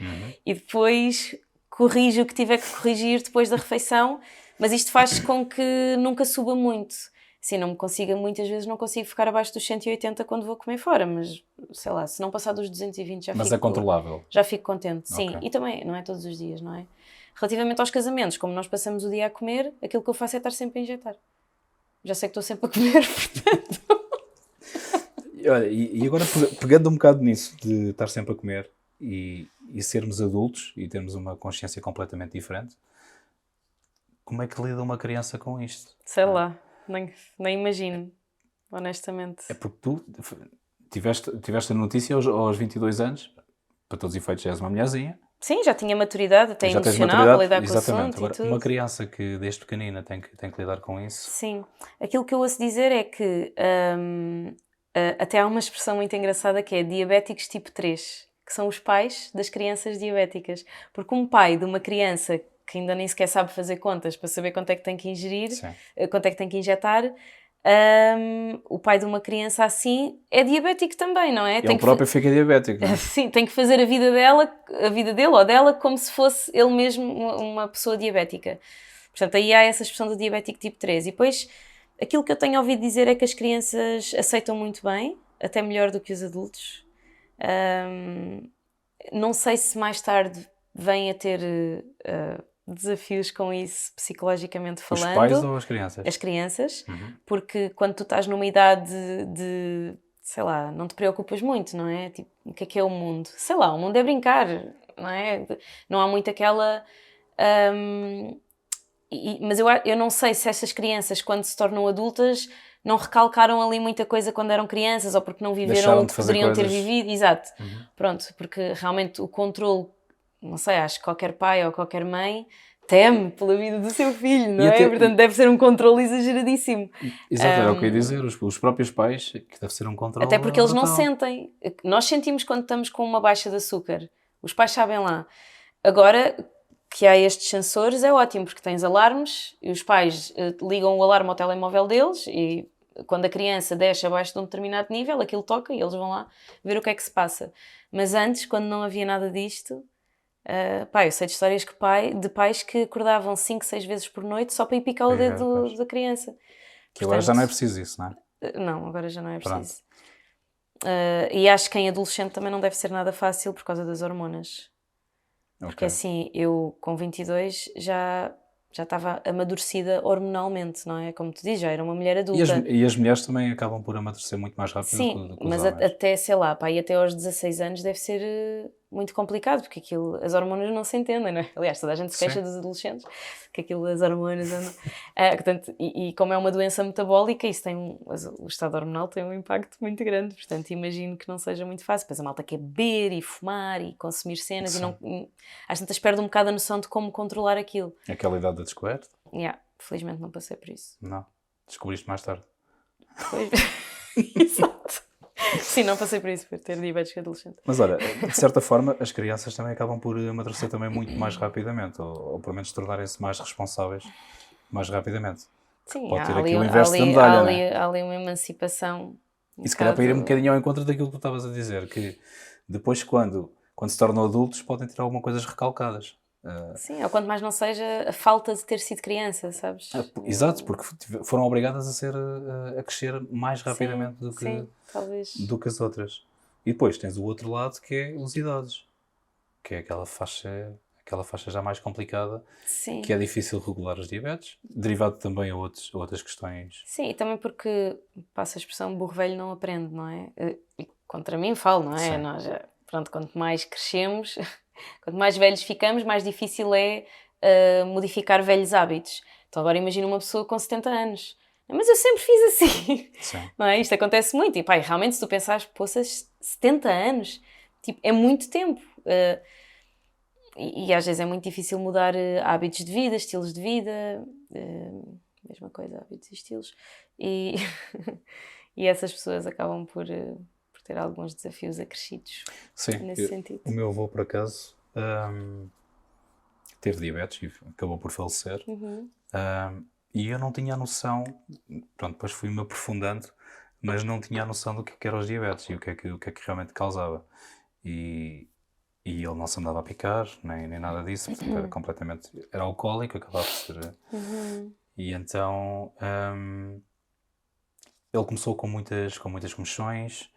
e depois corrijo o que tiver que corrigir depois da refeição, mas isto faz com que nunca suba muito. Assim, não me consiga, muitas vezes não consigo ficar abaixo dos 180 quando vou comer fora, mas sei lá, se não passar dos 220 já Mas fico... é controlável. Já fico contente, sim. Ok. E também, não é todos os dias, não é? Relativamente aos casamentos, como nós passamos o dia a comer, aquilo que eu faço é estar sempre a injetar. Já sei que estou sempre a comer, portanto... Olha, e agora pegando um bocado nisso de estar sempre a comer e sermos adultos e termos uma consciência completamente diferente, como é que lida uma criança com isto? Sei lá, nem imagino, honestamente. É porque tu tiveste a notícia aos 22 anos, para todos os efeitos já és uma mulherzinha. Sim, já tinha maturidade, até Já tens emocional, para maturidade, lidar com o exatamente. assunto Agora, e tudo. uma criança que desde pequenina tem que lidar com isso. Sim, aquilo que eu ouço dizer é que até há uma expressão muito engraçada que é diabéticos tipo 3, que são os pais das crianças diabéticas. Porque um pai de uma criança que ainda nem sequer sabe fazer contas para saber quanto é que tem que ingerir, Sim. quanto é que tem que injetar, o pai de uma criança assim é diabético também, não é? Ele próprio fica diabético, não é? Sim, tem que fazer a vida dele ou dela como se fosse ele mesmo uma pessoa diabética. Portanto, aí há essa expressão do diabético tipo 3. E depois, aquilo que eu tenho ouvido dizer é que as crianças aceitam muito bem, até melhor do que os adultos. Não sei se mais tarde vêm a ter desafios com isso, psicologicamente Os falando. pais ou as crianças? As crianças, porque quando tu estás numa idade de, sei lá, não te preocupas muito, não é? Tipo, o que é o mundo? Sei lá, o mundo é brincar, não é? Não há muito aquela... mas eu não sei se essas crianças, quando se tornam adultas, não recalcaram ali muita coisa quando eram crianças ou porque não viveram Deixaram o de que fazer poderiam ter coisas. vivido. Exato. Pronto, porque realmente o controle, não sei, acho que qualquer pai ou qualquer mãe teme pela vida do seu filho, não é? Portanto, deve ser um controle exageradíssimo. Exato, era o que eu ia dizer. Os próprios pais, que deve ser um controle Até porque eles não brutal. sentem. Nós sentimos quando estamos com uma baixa de açúcar. Os pais sabem lá. Agora que há estes sensores é ótimo, porque tens alarmes e os pais ligam o alarme ao telemóvel deles e quando a criança desce abaixo de um determinado nível, aquilo toca e eles vão lá ver o que é que se passa. Mas antes, quando não havia nada disto, eu sei de histórias de pais que acordavam 5, 6 vezes por noite só para ir picar o Pois é, dedo pois. da criança. Que agora já não é preciso isso, não é? Não, agora já não é Pronto. preciso. E acho que em adolescente também não deve ser nada fácil por causa das hormonas. Porque Ok. assim, eu com 22 já já estava amadurecida hormonalmente, não é? Como tu dizes, já era uma mulher E adulta. e as mulheres também acabam por amadurecer muito mais rápido Sim, do que os mas homens. até, sei lá, pá, e até aos 16 anos deve ser muito complicado, porque aquilo, as hormonas não se entendem, não é? Aliás, toda a gente se queixa Sim. dos adolescentes, que aquilo, as hormonas andam... portanto, e como é uma doença metabólica, isso tem o estado hormonal tem um impacto muito grande, portanto, imagino que não seja muito fácil. Depois a malta quer beber e fumar e consumir cenas e não... Às tantas perde um bocado a noção de como controlar aquilo. Aquela idade da descoberta? Felizmente não passei por isso. Não. Descobriste mais tarde. Pois... Exato. Sim, não passei por isso, por ter diabetes adolescente. Mas olha, de certa forma, as crianças também acabam por amadurecer também muito mais rapidamente, ou pelo menos tornarem-se mais responsáveis mais rapidamente. Sim, Pode ter há aqui ali, o inverso da medalha, não é? há ali uma emancipação. E se calhar para ir um bocadinho ao encontro daquilo que tu estavas a dizer, que depois quando se tornam adultos podem ter algumas coisas recalcadas. Sim, ou quanto mais não seja a falta de ter sido criança, sabes? Exato, porque foram obrigadas a crescer mais rapidamente sim, talvez. do que as outras. E depois tens o outro lado que é os idosos, que é aquela faixa já mais complicada, Sim. que é difícil regular os diabetes, derivado também a outras questões. Sim, e também porque, passa a expressão, burro velho não aprende, não é? E contra mim falo, não é? Sim. Nós, pronto, quanto mais crescemos, quanto mais velhos ficamos, mais difícil é modificar velhos hábitos. Então agora imagina uma pessoa com 70 anos. Mas eu sempre fiz assim. Sim. Não é? Isto acontece muito. E pá, realmente se tu pensares, poças, 70 anos, tipo, é muito tempo. E às vezes é muito difícil mudar hábitos de vida, estilos de vida, mesma coisa, hábitos e estilos, e, e essas pessoas acabam por ter alguns desafios acrescidos. Sim, nesse sentido. O meu avô, por acaso, teve diabetes e acabou por falecer. E eu não tinha a noção, pronto, depois fui-me aprofundando, mas não tinha a noção do que eram os diabetes e o que é que realmente causava. E ele não se andava a picar, nem nada disso, portanto era completamente... Era alcoólico, acabava por ser... E então ele começou com muitas comichões,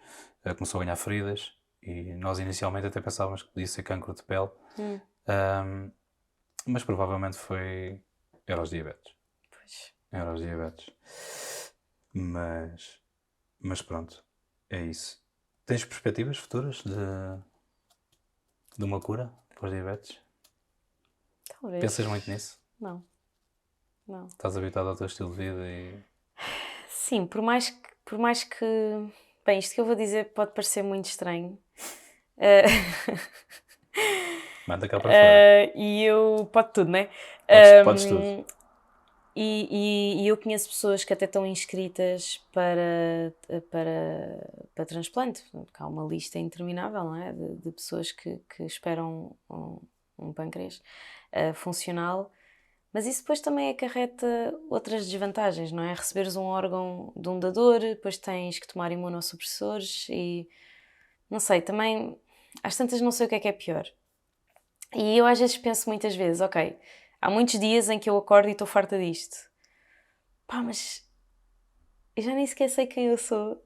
começou a ganhar feridas e nós inicialmente até pensávamos que podia ser cancro de pele, mas provavelmente era os diabetes. Pois. Era os diabetes. Mas pronto, é isso. Tens perspectivas futuras de uma cura para os diabetes? Talvez. Pensas muito nisso? Não. Estás habituado ao teu estilo de vida e... Sim, por mais que... Bem, isto que eu vou dizer pode parecer muito estranho. Manda cá para fora. E eu... Pode tudo, não é? Podes tudo. E eu conheço pessoas que até estão inscritas para transplante. Há uma lista interminável, não é? De pessoas que esperam um pâncreas funcional. Mas isso depois também acarreta outras desvantagens, não é? Receberes um órgão de um dador, depois tens que tomar imunossupressores e... Não sei, também... Às tantas não sei o que é pior. E eu às vezes penso muitas vezes, ok... Há muitos dias em que eu acordo e estou farta disto. Pá, mas eu já nem sequer sei quem eu sou.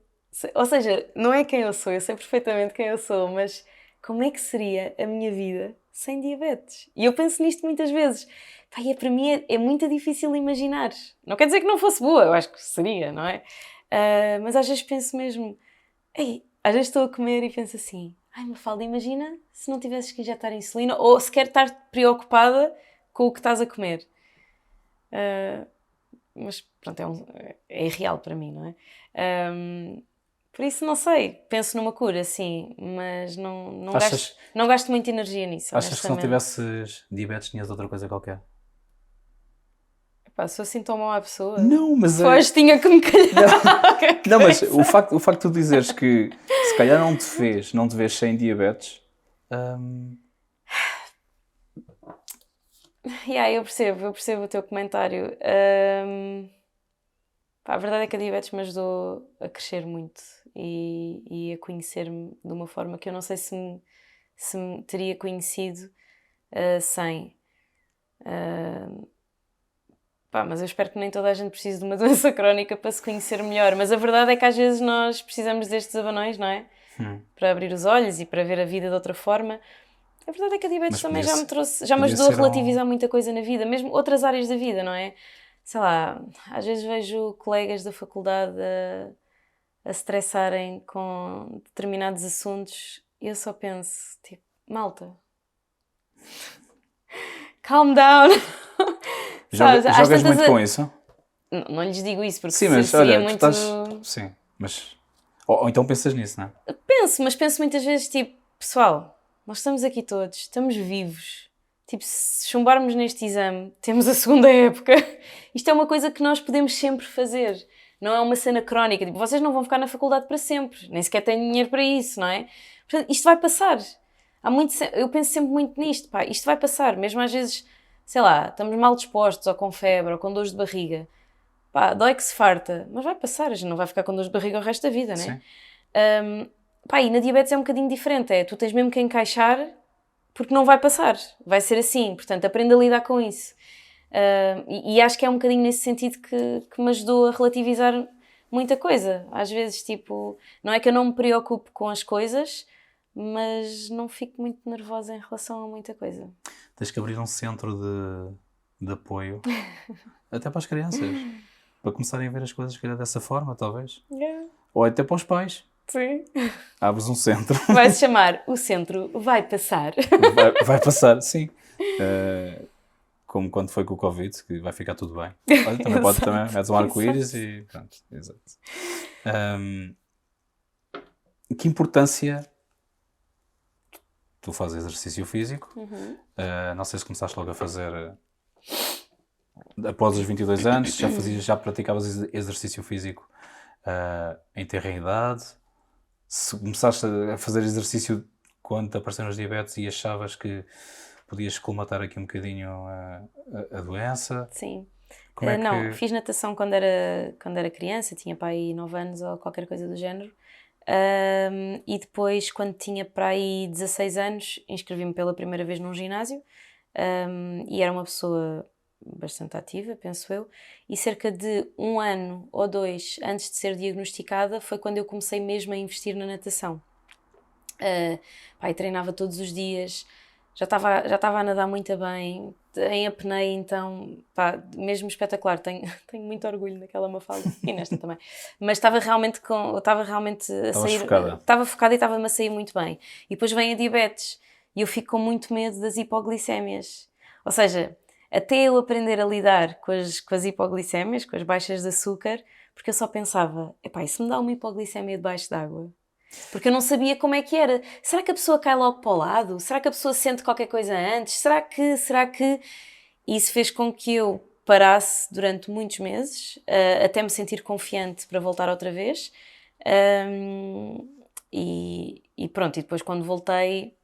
Ou seja, não é quem eu sou, eu sei perfeitamente quem eu sou, mas como é que seria a minha vida sem diabetes? E eu penso nisto muitas vezes. Pá, e para mim é muito difícil imaginar. Não quer dizer que não fosse boa, eu acho que seria, não é? Mas às vezes penso mesmo... às vezes estou a comer e penso assim... Ai, Mafalda, imagina se não tivesses que injetar insulina ou sequer estar preocupada com o que estás a comer. Mas pronto, é irreal para mim, não é? Por isso não sei, penso numa cura, sim, mas não gasto muita energia nisso. Achas que se não tivesses diabetes tinhas outra coisa qualquer? Epá, sou assim tão má pessoa. Não, mas Pois tinha que me calhar. Não, mas o facto de tu dizeres que se calhar não te vês sem diabetes... Eu percebo o teu comentário. A verdade é que a diabetes me ajudou a crescer muito e a conhecer-me de uma forma que eu não sei se me teria conhecido sem. Mas eu espero que nem toda a gente precise de uma doença crónica para se conhecer melhor. Mas a verdade é que às vezes nós precisamos destes abanões, não é? Para abrir os olhos e para ver a vida de outra forma. A verdade é que a diabetes Mas também podia já me ser- trouxe, já me podia ajudou a ser relativizar muita coisa na vida, mesmo outras áreas da vida, não é? Sei lá, às vezes vejo colegas da faculdade a se estressarem com determinados assuntos e eu só penso, tipo, malta, calm down. Sabes, às Jogas tantas muito com isso? não lhes digo isso porque Sim, mas seria olha, tu muito. estás... Sim, mas... Ou então pensas nisso, não é? Penso, mas penso muitas vezes, tipo, pessoal, nós estamos aqui todos, estamos vivos. Tipo, se chumbarmos neste exame, temos a segunda época. Isto é uma coisa que nós podemos sempre fazer. Não é uma cena crónica. Tipo, vocês não vão ficar na faculdade para sempre. Nem sequer têm dinheiro para isso, não é? Portanto, isto vai passar. Eu penso sempre muito nisto, pá. Isto vai passar. Mesmo às vezes, sei lá, estamos mal dispostos, ou com febre, ou com dores de barriga. Pá, dói que se farta. Mas vai passar. A gente não vai ficar com dores de barriga o resto da vida, não é? Sim. Pá, e na diabetes é um bocadinho diferente, tu tens mesmo que encaixar porque não vai passar, vai ser assim, portanto aprenda a lidar com isso. E acho que é um bocadinho nesse sentido que me ajudou a relativizar muita coisa. Às vezes, tipo, não é que eu não me preocupe com as coisas, mas não fico muito nervosa em relação a muita coisa. Tens que abrir um centro de apoio, até para as crianças, para começarem a ver as coisas se calhar, dessa forma, talvez. Yeah. Ou até para os pais. Sim. Abres um centro. Vai-se chamar O Centro Vai Passar. Vai passar, sim. Como quando foi com o Covid, que vai ficar tudo bem. Olha, também pode, também metes um arco-íris e pronto, exato. Que importância tu fazes exercício físico? Não sei se começaste logo a fazer após os 22 anos, já praticavas exercício físico em tenra idade? Se começaste a fazer exercício quando te apareceram os diabetes e achavas que podias colmatar aqui um bocadinho a doença? Sim. Como é Não, que... fiz natação quando era criança, tinha para aí 9 anos ou qualquer coisa do género. E depois, quando tinha para aí 16 anos, inscrevi-me pela primeira vez num ginásio. E era uma pessoa bastante ativa, penso eu. E cerca de 1 ano ou 2 antes de ser diagnosticada foi quando eu comecei mesmo a investir na natação. Pá, treinava todos os dias, já estava a nadar muito bem, em apneia, então, pá, mesmo espetacular, tenho muito orgulho naquela Mafalda e nesta também, mas estava realmente a sair, estava focada e estava-me a sair muito bem. E depois vem a diabetes e eu fico com muito medo das hipoglicémias, ou seja, até eu aprender a lidar com as hipoglicémias, com as baixas de açúcar, porque eu só pensava, epá, e se me dá uma hipoglicemia debaixo d'água? Porque eu não sabia como é que era. Será que a pessoa cai logo para o lado? Será que a pessoa sente qualquer coisa antes? Será que... Isso fez com que eu parasse durante muitos meses, até me sentir confiante para voltar outra vez. E pronto, e depois quando voltei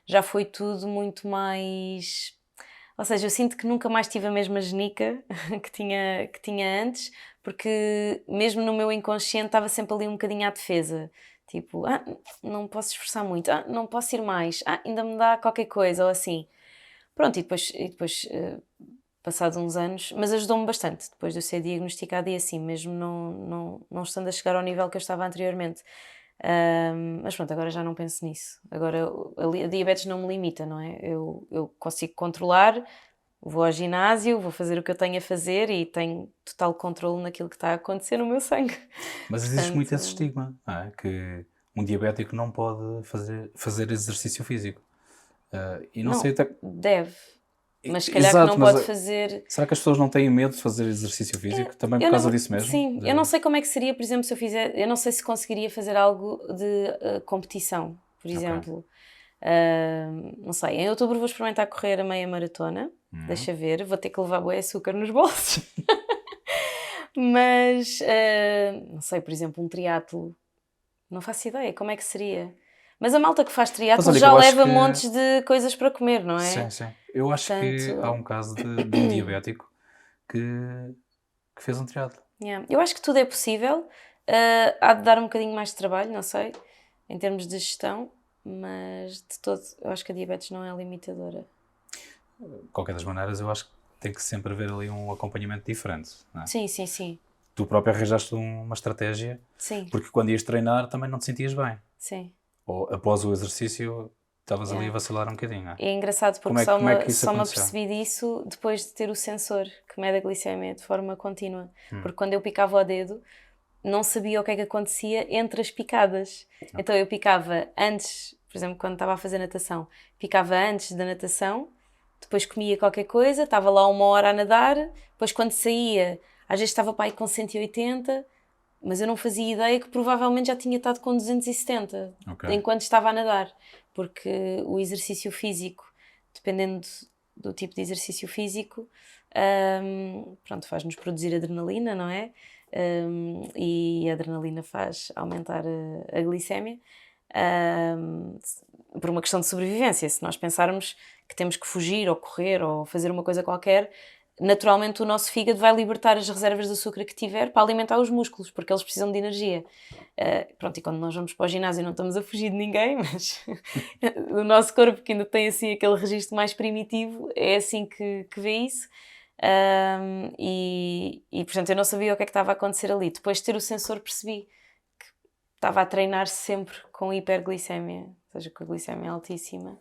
já foi tudo muito mais... Ou seja, eu sinto que nunca mais tive a mesma genica que tinha antes, porque mesmo no meu inconsciente estava sempre ali um bocadinho à defesa. Tipo, não posso esforçar muito, não posso ir mais, ainda me dá qualquer coisa, ou assim. Pronto, e depois passados uns anos, mas ajudou-me bastante, depois de eu ser diagnosticada e assim, mesmo não estando a chegar ao nível que eu estava anteriormente. Mas pronto, agora já não penso nisso. Agora a diabetes não me limita, não é? Eu consigo controlar, vou ao ginásio, vou fazer o que eu tenho a fazer e tenho total controle naquilo que está a acontecer no meu sangue. Mas existe muito esse estigma, não é? Que um diabético não pode fazer exercício físico. E não sei até... Deve. Mas se calhar Exato, que não pode fazer... Será que as pessoas não têm medo de fazer exercício físico? Também por causa disso mesmo? Sim, eu não sei como é que seria, por exemplo, se eu fizer... Eu não sei se conseguiria fazer algo de competição, por exemplo. Não sei, em outubro vou experimentar correr a meia maratona. Deixa ver, vou ter que levar bué açúcar nos bolsos. Mas, não sei, por exemplo, um triatlo. Não faço ideia, como é que seria? Mas a malta que faz triatlo já leva montes de coisas para comer, não é? Sim. Eu acho que há um caso de um diabético que fez um triatlo. Yeah. Eu acho que tudo é possível. Há de dar um bocadinho mais de trabalho, não sei, em termos de gestão, mas de todo, eu acho que a diabetes não é limitadora. De qualquer das maneiras, eu acho que tem que sempre haver ali um acompanhamento diferente, não é? Sim. Tu próprio arranjaste uma estratégia, Sim. porque quando ias treinar também não te sentias bem. Sim. Ou após o exercício Estavas ali a vacilar um bocadinho, não é? É engraçado porque como é que isso só me aconteceu? apercebi disso depois de ter o sensor que mede a glicemia de forma contínua. Porque quando eu picava o dedo, não sabia o que é que acontecia entre as picadas. Então eu picava antes, por exemplo, quando estava a fazer natação, picava antes da natação, depois comia qualquer coisa, estava lá 1 hora a nadar, depois quando saía, às vezes estava para aí com 180, mas eu não fazia ideia que provavelmente já tinha estado com 270 enquanto estava a nadar, porque o exercício físico, dependendo do tipo de exercício físico, pronto, faz-nos produzir adrenalina, não é? E a adrenalina faz aumentar a glicémia, por uma questão de sobrevivência. Se nós pensarmos que temos que fugir ou correr ou fazer uma coisa qualquer, naturalmente o nosso fígado vai libertar as reservas de açúcar que tiver para alimentar os músculos, porque eles precisam de energia. Pronto, e quando nós vamos para o ginásio não estamos a fugir de ninguém, mas o nosso corpo, que ainda tem assim aquele registro mais primitivo, é assim que vê isso. Portanto eu não sabia o que é que estava a acontecer ali. Depois de ter o sensor percebi que estava a treinar sempre com hiperglicemia, ou seja, com a glicemia altíssima,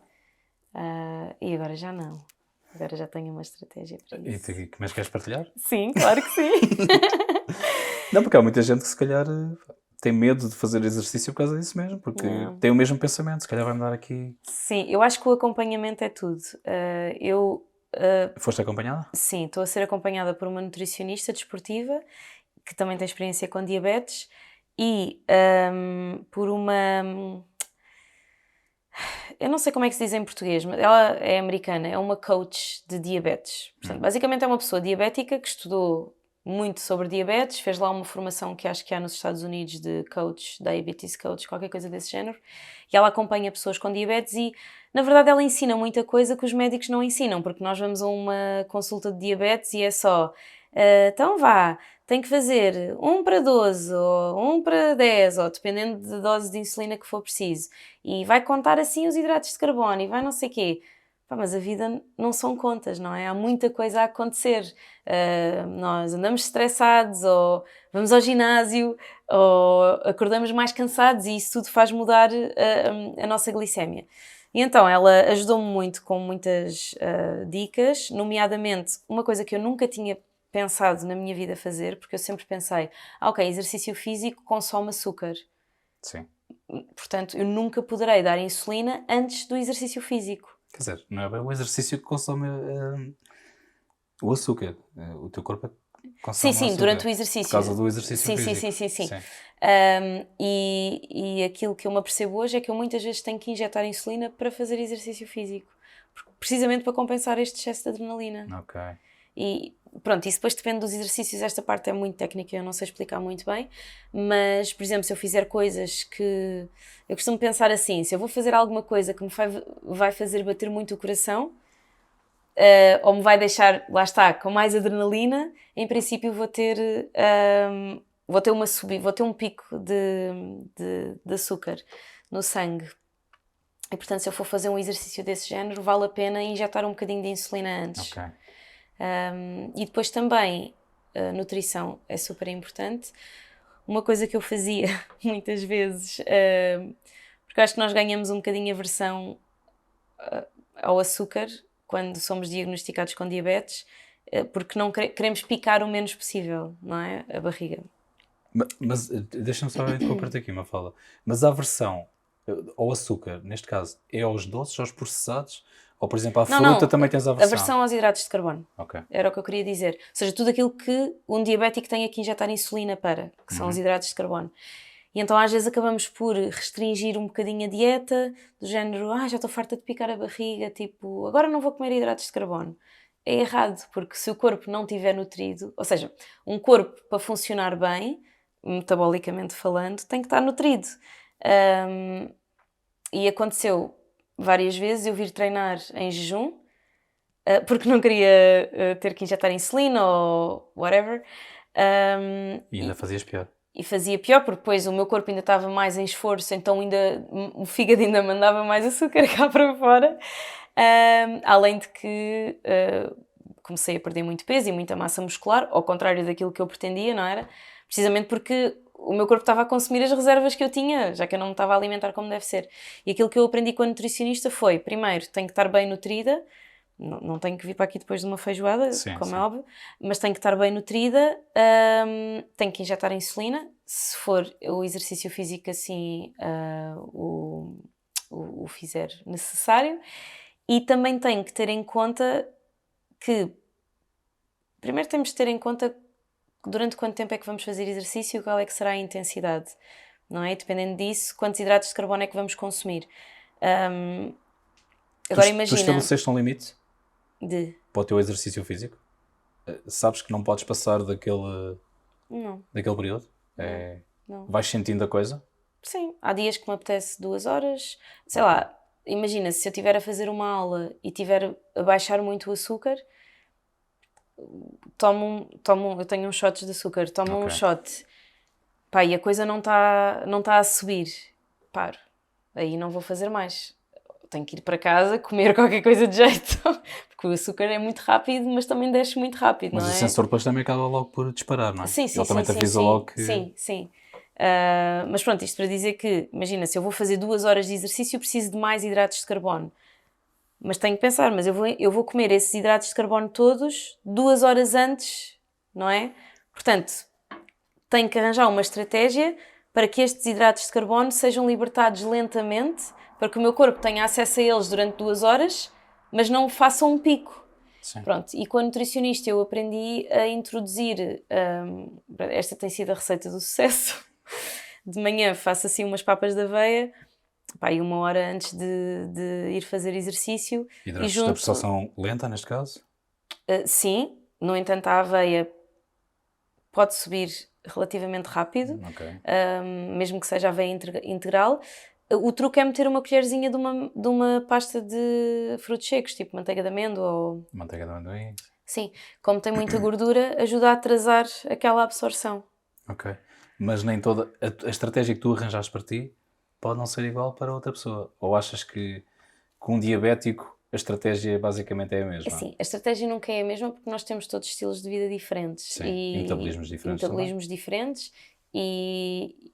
e agora já não. Agora já tenho uma estratégia para isso. E mas queres partilhar? Sim, claro que sim. Não, porque há muita gente que se calhar tem medo de fazer exercício por causa disso mesmo, porque tem o mesmo pensamento, se calhar vai-me dar aqui... Sim, eu acho que o acompanhamento é tudo. Foste acompanhada? Sim, estou a ser acompanhada por uma nutricionista desportiva que também tem experiência com diabetes e por uma... Eu não sei como é que se diz em português, mas ela é americana, é uma coach de diabetes. Portanto, basicamente é uma pessoa diabética que estudou muito sobre diabetes, fez lá uma formação que acho que há nos Estados Unidos de coach, diabetes coach, qualquer coisa desse género, e ela acompanha pessoas com diabetes e, na verdade, ela ensina muita coisa que os médicos não ensinam, porque nós vamos a uma consulta de diabetes e é só, então vá, tem que fazer 1:12 ou 1:10, ou dependendo da dose de insulina que for preciso, e vai contar assim os hidratos de carbono e vai não sei o quê. Pá, mas a vida não são contas, não é? Há muita coisa a acontecer. Nós andamos estressados, ou vamos ao ginásio, ou acordamos mais cansados e isso tudo faz mudar a nossa glicémia. E então ela ajudou-me muito com muitas dicas, nomeadamente uma coisa que eu nunca tinha pensado na minha vida fazer, porque eu sempre pensei, ok, exercício físico consome açúcar. Sim. Portanto, eu nunca poderei dar insulina antes do exercício físico. Quer dizer, não é bem o exercício que consome o açúcar. O teu corpo consome Sim, o açúcar. durante o exercício. Por causa do exercício físico. Sim. E aquilo que eu me apercebo hoje é que eu muitas vezes tenho que injetar insulina para fazer exercício físico. Precisamente para compensar este excesso de adrenalina. Ok. E pronto, isso depois depende dos exercícios. Esta parte é muito técnica, eu não sei explicar muito bem. Mas, por exemplo, se eu fizer coisas que... Eu costumo pensar assim, se eu vou fazer alguma coisa que me vai fazer bater muito o coração... ou me vai deixar, lá está, com mais adrenalina, em princípio vou ter uma subida, vou ter um pico de açúcar no sangue. E portanto, se eu for fazer um exercício desse género, vale a pena injetar um bocadinho de insulina antes. Ok. E depois também, a nutrição é super importante. Uma coisa que eu fazia muitas vezes, porque acho que nós ganhamos um bocadinho aversão ao açúcar, quando somos diagnosticados com diabetes, porque não queremos picar o menos possível, não é? A barriga. Mas deixa-me só interromper-te aqui uma fala. Mas a aversão ao açúcar, neste caso, é aos doces, aos processados? Ou, por exemplo, à fruta também tens aversão? Aversão aos hidratos de carbono. Okay. Era o que eu queria dizer. Ou seja, tudo aquilo que um diabético tenha que injetar insulina para, que são os hidratos de carbono. E então às vezes acabamos por restringir um bocadinho a dieta, do género, já estou farta de picar a barriga, tipo, agora não vou comer hidratos de carbono. É errado, porque se o corpo não estiver nutrido, ou seja, um corpo para funcionar bem, metabolicamente falando, tem que estar nutrido. E aconteceu várias vezes eu vir treinar em jejum, porque não queria ter que injetar insulina ou whatever. E ainda fazias pior. E fazia pior, porque depois o meu corpo ainda estava mais em esforço, então o fígado ainda mandava mais açúcar cá para fora. Além de que comecei a perder muito peso e muita massa muscular, ao contrário daquilo que eu pretendia, não era? Precisamente porque o meu corpo estava a consumir as reservas que eu tinha, já que eu não me estava a alimentar como deve ser. E aquilo que eu aprendi com a nutricionista foi, primeiro, tenho que estar bem nutrida, não tenho que vir para aqui depois de uma feijoada, Sim, como sim. é óbvio, mas tenho que estar bem nutrida, tenho que injetar insulina, se for o exercício físico assim o fizer necessário, e também tenho que ter em conta que, primeiro temos de ter em conta durante quanto tempo é que vamos fazer exercício e qual é que será a intensidade, não é? Dependendo disso, quantos hidratos de carbono é que vamos consumir. Agora Tu imagina... estabeleceste um limite De... para o teu exercício físico? Sabes que não podes passar daquele período? Não. Vais sentindo a coisa? Sim, há dias que me apetece 2 horas, sei lá, imagina, se eu estiver a fazer uma aula e estiver a baixar muito o açúcar, eu tenho uns shots de açúcar, tomo um shot, pá, e a coisa não está a subir, paro, aí não vou fazer mais. Tenho que ir para casa, comer qualquer coisa de jeito, porque o açúcar é muito rápido, mas também desce muito rápido, Mas não o é? sensor depois também acaba logo por disparar, não é? Sim, Ele também te avisa logo que... Sim. Mas pronto, isto para dizer que, imagina, se eu vou fazer 2 horas de exercício, eu preciso de mais hidratos de carbono. Mas tenho que pensar, mas eu vou comer esses hidratos de carbono todos 2 horas antes, não é? Portanto, tenho que arranjar uma estratégia para que estes hidratos de carbono sejam libertados lentamente, para que o meu corpo tenha acesso a eles durante 2 horas, mas não façam um pico. Sim. Pronto, e com a nutricionista eu aprendi a introduzir, esta tem sido a receita do sucesso, de manhã faço assim umas papas de aveia, pá, e 1 hora antes de ir fazer exercício. Hidratos de absorção lenta, neste caso? Sim, no entanto a aveia pode subir relativamente rápido, mesmo que seja aveia integral. O truque é meter uma colherzinha de uma pasta de frutos secos, tipo manteiga de amêndoa ou... Manteiga de amendoim? Sim, como tem muita gordura, ajuda a atrasar aquela absorção. Ok. Mas nem toda... A estratégia que tu arranjaste para ti pode não ser igual para outra pessoa. Ou achas que com um diabético a estratégia basicamente é a mesma? Assim, a estratégia nunca é a mesma porque nós temos todos estilos de vida diferentes. Sim, e metabolismos diferentes metabolismos diferentes e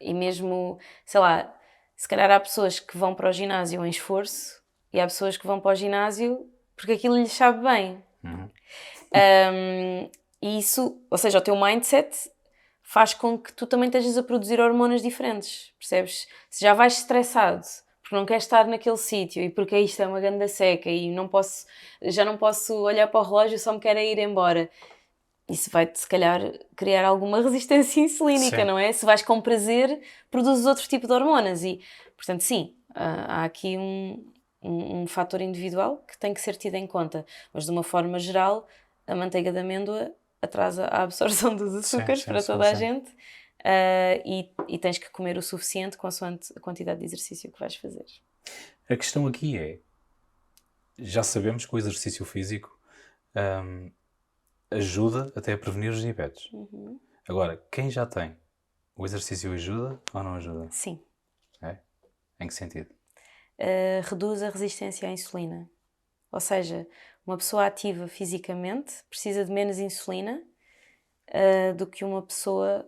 mesmo, sei lá, se calhar há pessoas que vão para o ginásio em esforço e há pessoas que vão para o ginásio porque aquilo lhes sabe bem. E isso, ou seja, o teu mindset faz com que tu também estejas a produzir hormonas diferentes, percebes? Se já vais estressado porque não queres estar naquele sítio e porque isto é uma ganda seca e já não posso olhar para o relógio, só me quero ir embora. Isso vai-te, se calhar, criar alguma resistência insulínica, não é? Se vais com prazer, produzes outro tipo de hormonas e, portanto, sim, há aqui um fator individual que tem que ser tido em conta, mas de uma forma geral, a manteiga de amêndoa atrasa a absorção dos açúcares para toda a gente e tens que comer o suficiente consoante a quantidade de exercício que vais fazer. A questão aqui é, já sabemos que o exercício físico ajuda até a prevenir os diabetes. Agora, quem já tem, o exercício ajuda ou não ajuda? Sim. É? Em que sentido? Reduz a resistência à insulina. Ou seja, uma pessoa ativa fisicamente precisa de menos insulina do que uma pessoa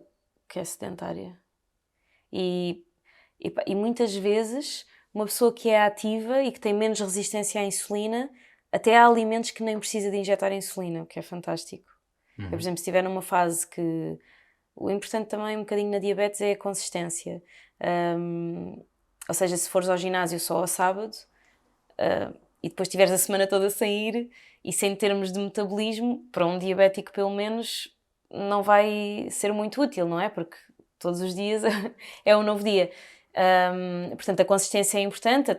que é sedentária. E muitas vezes, uma pessoa que é ativa e que tem menos resistência à insulina, até há alimentos que nem precisa de injetar insulina, o que é fantástico. Eu, por exemplo, se estiver numa fase que... O importante também um bocadinho na diabetes é a consistência. Ou seja, se fores ao ginásio só ao sábado e depois tiveres a semana toda sem ir e sem termos de metabolismo, para um diabético pelo menos não vai ser muito útil, não é? Porque todos os dias é um novo dia. Portanto, a consistência é importante,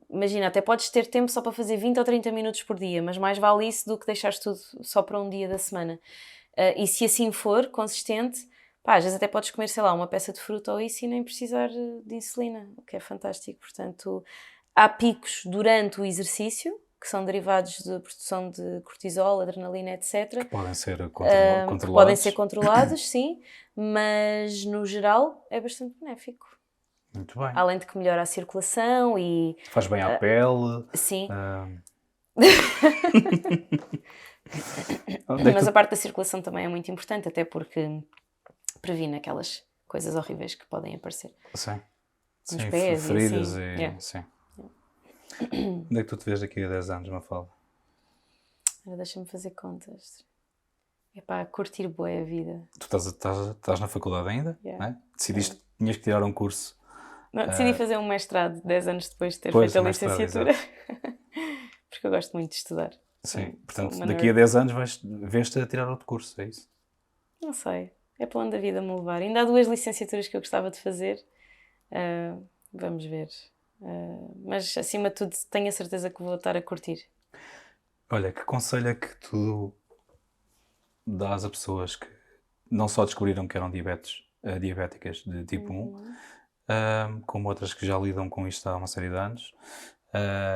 imagina, até podes ter tempo só para fazer 20 ou 30 minutos por dia, mas mais vale isso do que deixares tudo só para um dia da semana. E se assim for, consistente, pá, às vezes até podes comer, sei lá, uma peça de fruta ou isso e nem precisar de insulina, o que é fantástico. Portanto, há picos durante o exercício, que são derivados da produção de cortisol, adrenalina, etc. Que podem ser controlados. Podem ser controlados, sim, mas no geral é bastante benéfico. Muito bem. Além de que melhora a circulação e... Faz bem à pele. Sim. Mas a parte da circulação também é muito importante, até porque previne aquelas coisas horríveis que podem aparecer. Sim. Nos Sim, pés e feridas assim. e... Yeah. Sim. Onde é que tu te vês daqui a 10 anos, Mafalda? Agora deixa-me fazer contas. É para curtir bué a vida. Tu estás na faculdade ainda, Yeah. não é? Decidiste que tinhas que tirar um curso. Não, decidi fazer um mestrado 10 anos depois de ter Pois, feito a mestrado, licenciatura. Porque eu gosto muito de estudar. Sim, Sou portanto, uma daqui a nerd. 10 anos vês-te a tirar outro curso, é isso? Não sei. É para onde a vida me levar. Ainda há 2 licenciaturas que eu gostava de fazer. Vamos ver. Mas, acima de tudo, tenho a certeza que vou estar a curtir. Olha, que conselho é que tu dás a pessoas que não só descobriram que eram diabéticas de tipo 1, como outras que já lidam com isto há uma série de anos,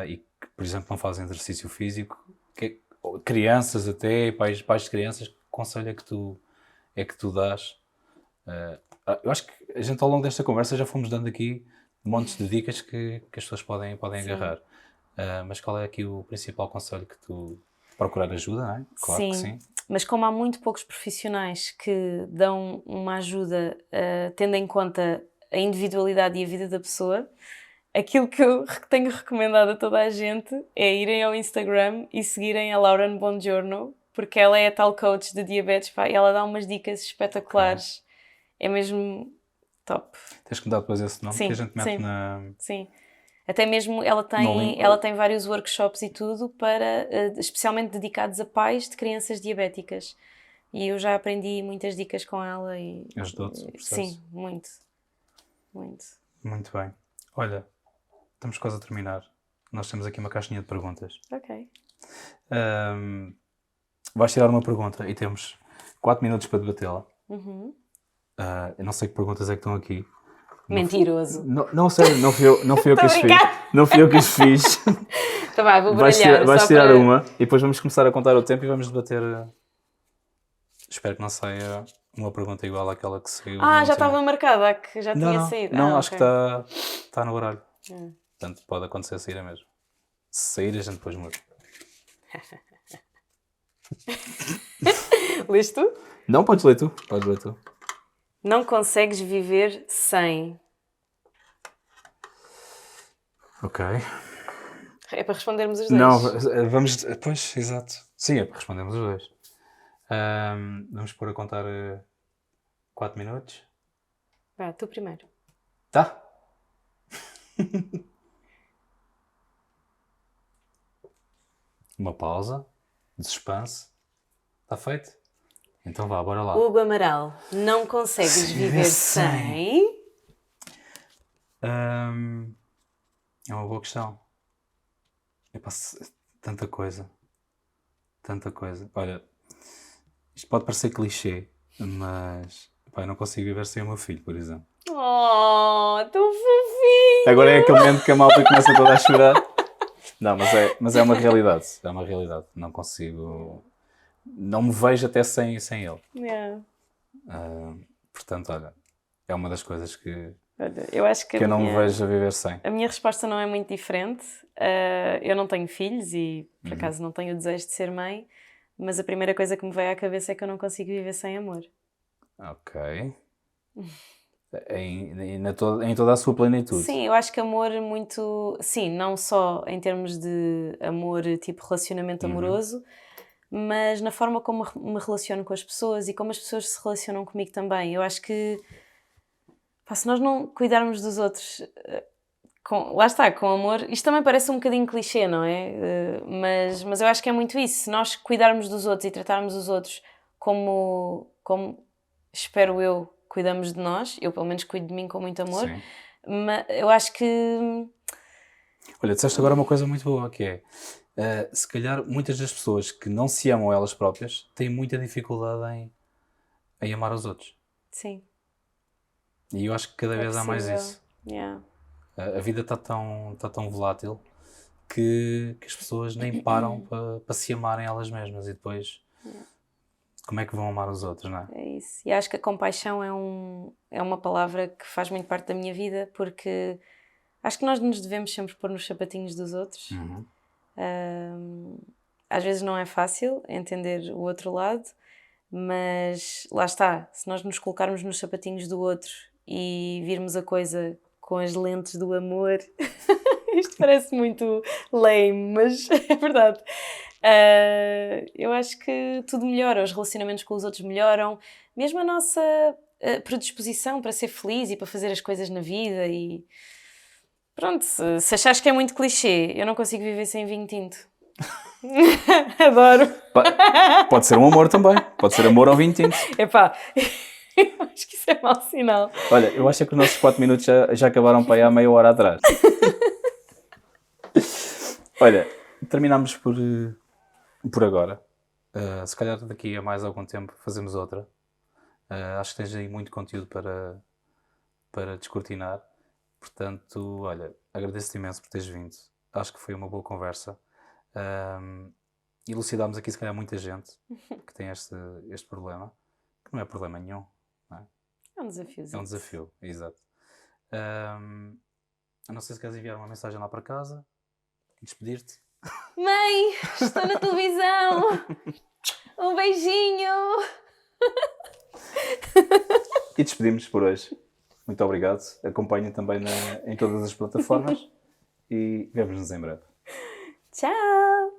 e que, por exemplo, não fazem exercício físico, ou crianças até, pais de crianças, que conselho é que tu dás? Eu acho que a gente ao longo desta conversa já fomos dando aqui montes de dicas que as pessoas podem agarrar. Mas qual é aqui o principal conselho que tu... Procurar ajuda, não é? Claro que sim. Mas como há muito poucos profissionais que dão uma ajuda tendo em conta a individualidade e a vida da pessoa, aquilo que eu tenho recomendado a toda a gente é irem ao Instagram e seguirem a Lauren Bongiorno, porque ela é a tal coach de diabetes, pá, e ela dá umas dicas espetaculares. É mesmo top. Tens que me dar depois esse nome que a gente mete Sim. Até mesmo ela tem vários workshops e tudo para, especialmente dedicados a pais de crianças diabéticas. E eu já aprendi muitas dicas com ela e... Ajudou-te o processo? Sim, muito. Muito bem. Olha, estamos quase a terminar. Nós temos aqui uma caixinha de perguntas. Ok. Vais tirar uma pergunta e temos 4 minutos para debatê-la. Eu não sei que perguntas é que estão aqui. Mentiroso. Não sei, não fui eu que as fiz. Não fui eu que as fiz. Tá bem, vou baralhar. Vais tirar uma e depois vamos começar a contar o tempo e vamos debater. Espero que não saia uma pergunta igual àquela que saiu. Já estava marcada, que já tinha saído. Não, acho que está no horário. Portanto, pode acontecer sair mesmo. Se sair, a gente depois muda. Lês tu? Não, podes ler tu. Não consegues viver sem... Ok. É para respondermos os dois? Não, vamos... Pois, exato. Sim, é para respondermos os dois. Vamos pôr a contar 4 minutos. Vá, tu primeiro. Tá? Uma pausa de suspense. Está feito? Então vá, bora lá. Hugo Amaral, não consegues viver sem... É uma boa questão. Tanta coisa. Olha, isto pode parecer clichê, mas eu não consigo viver sem o meu filho, por exemplo. Oh, tão fofinho! Agora é aquele momento que a malta começa toda a chorar. Não, mas é uma realidade. É uma realidade. Não consigo... Não me vejo até sem ele. Yeah. Portanto, olha, é uma das coisas que eu acho que eu não me vejo a viver sem. A minha resposta não é muito diferente. Eu não tenho filhos e, por acaso, não tenho o desejo de ser mãe, mas a primeira coisa que me veio à cabeça é que eu não consigo viver sem amor. Ok. Em toda a sua plenitude. Sim, eu acho que amor muito... Sim, não só em termos de amor, tipo relacionamento amoroso, mas na forma como me relaciono com as pessoas e como as pessoas se relacionam comigo também. Eu acho que se nós não cuidarmos dos outros, lá está, com amor, isto também parece um bocadinho clichê, não é? Mas eu acho que é muito isso. Se nós cuidarmos dos outros e tratarmos os outros como espero eu, cuidamos de nós, eu pelo menos cuido de mim com muito amor, mas eu acho que... Olha, disseste agora uma coisa muito boa, que é... se calhar muitas das pessoas que não se amam elas próprias têm muita dificuldade em amar os outros. Sim. E eu acho que cada vez há mais isso. Yeah. A vida está tão volátil que as pessoas nem param para se amarem elas mesmas e depois como é que vão amar os outros, não é? É isso. E acho que a compaixão é uma palavra que faz muito parte da minha vida, porque acho que nós nos devemos sempre pôr nos sapatinhos dos outros. Às vezes não é fácil entender o outro lado, Mas lá está, se nós nos colocarmos nos sapatinhos do outro e virmos a coisa com as lentes do amor, isto parece muito lame, mas é verdade. Eu acho que tudo melhora, os relacionamentos com os outros melhoram, mesmo a nossa predisposição para ser feliz e para fazer as coisas na vida. E pronto, se achares que é muito clichê, eu não consigo viver sem vinho tinto. Adoro. Pode ser um amor também. Pode ser amor ao vinho tinto. Epá, eu acho que isso é mau sinal. Olha, eu acho que os nossos 4 minutos já acabaram para aí há meia hora atrás. Olha, terminamos por agora. Se calhar daqui a mais algum tempo fazemos outra. Acho que tens aí muito conteúdo para descortinar. Portanto, olha, agradeço-te imenso por teres vindo. Acho que foi uma boa conversa. Elucidámos aqui, se calhar, muita gente que tem este problema, que não é problema nenhum, não é? É um desafio. É um desafio, exato. Eu não sei se queres enviar uma mensagem lá para casa e despedir-te. Mãe, estou na televisão. Um beijinho. E despedimos por hoje. Muito obrigado. Acompanhem também em todas as plataformas e vemo-nos em breve. Tchau.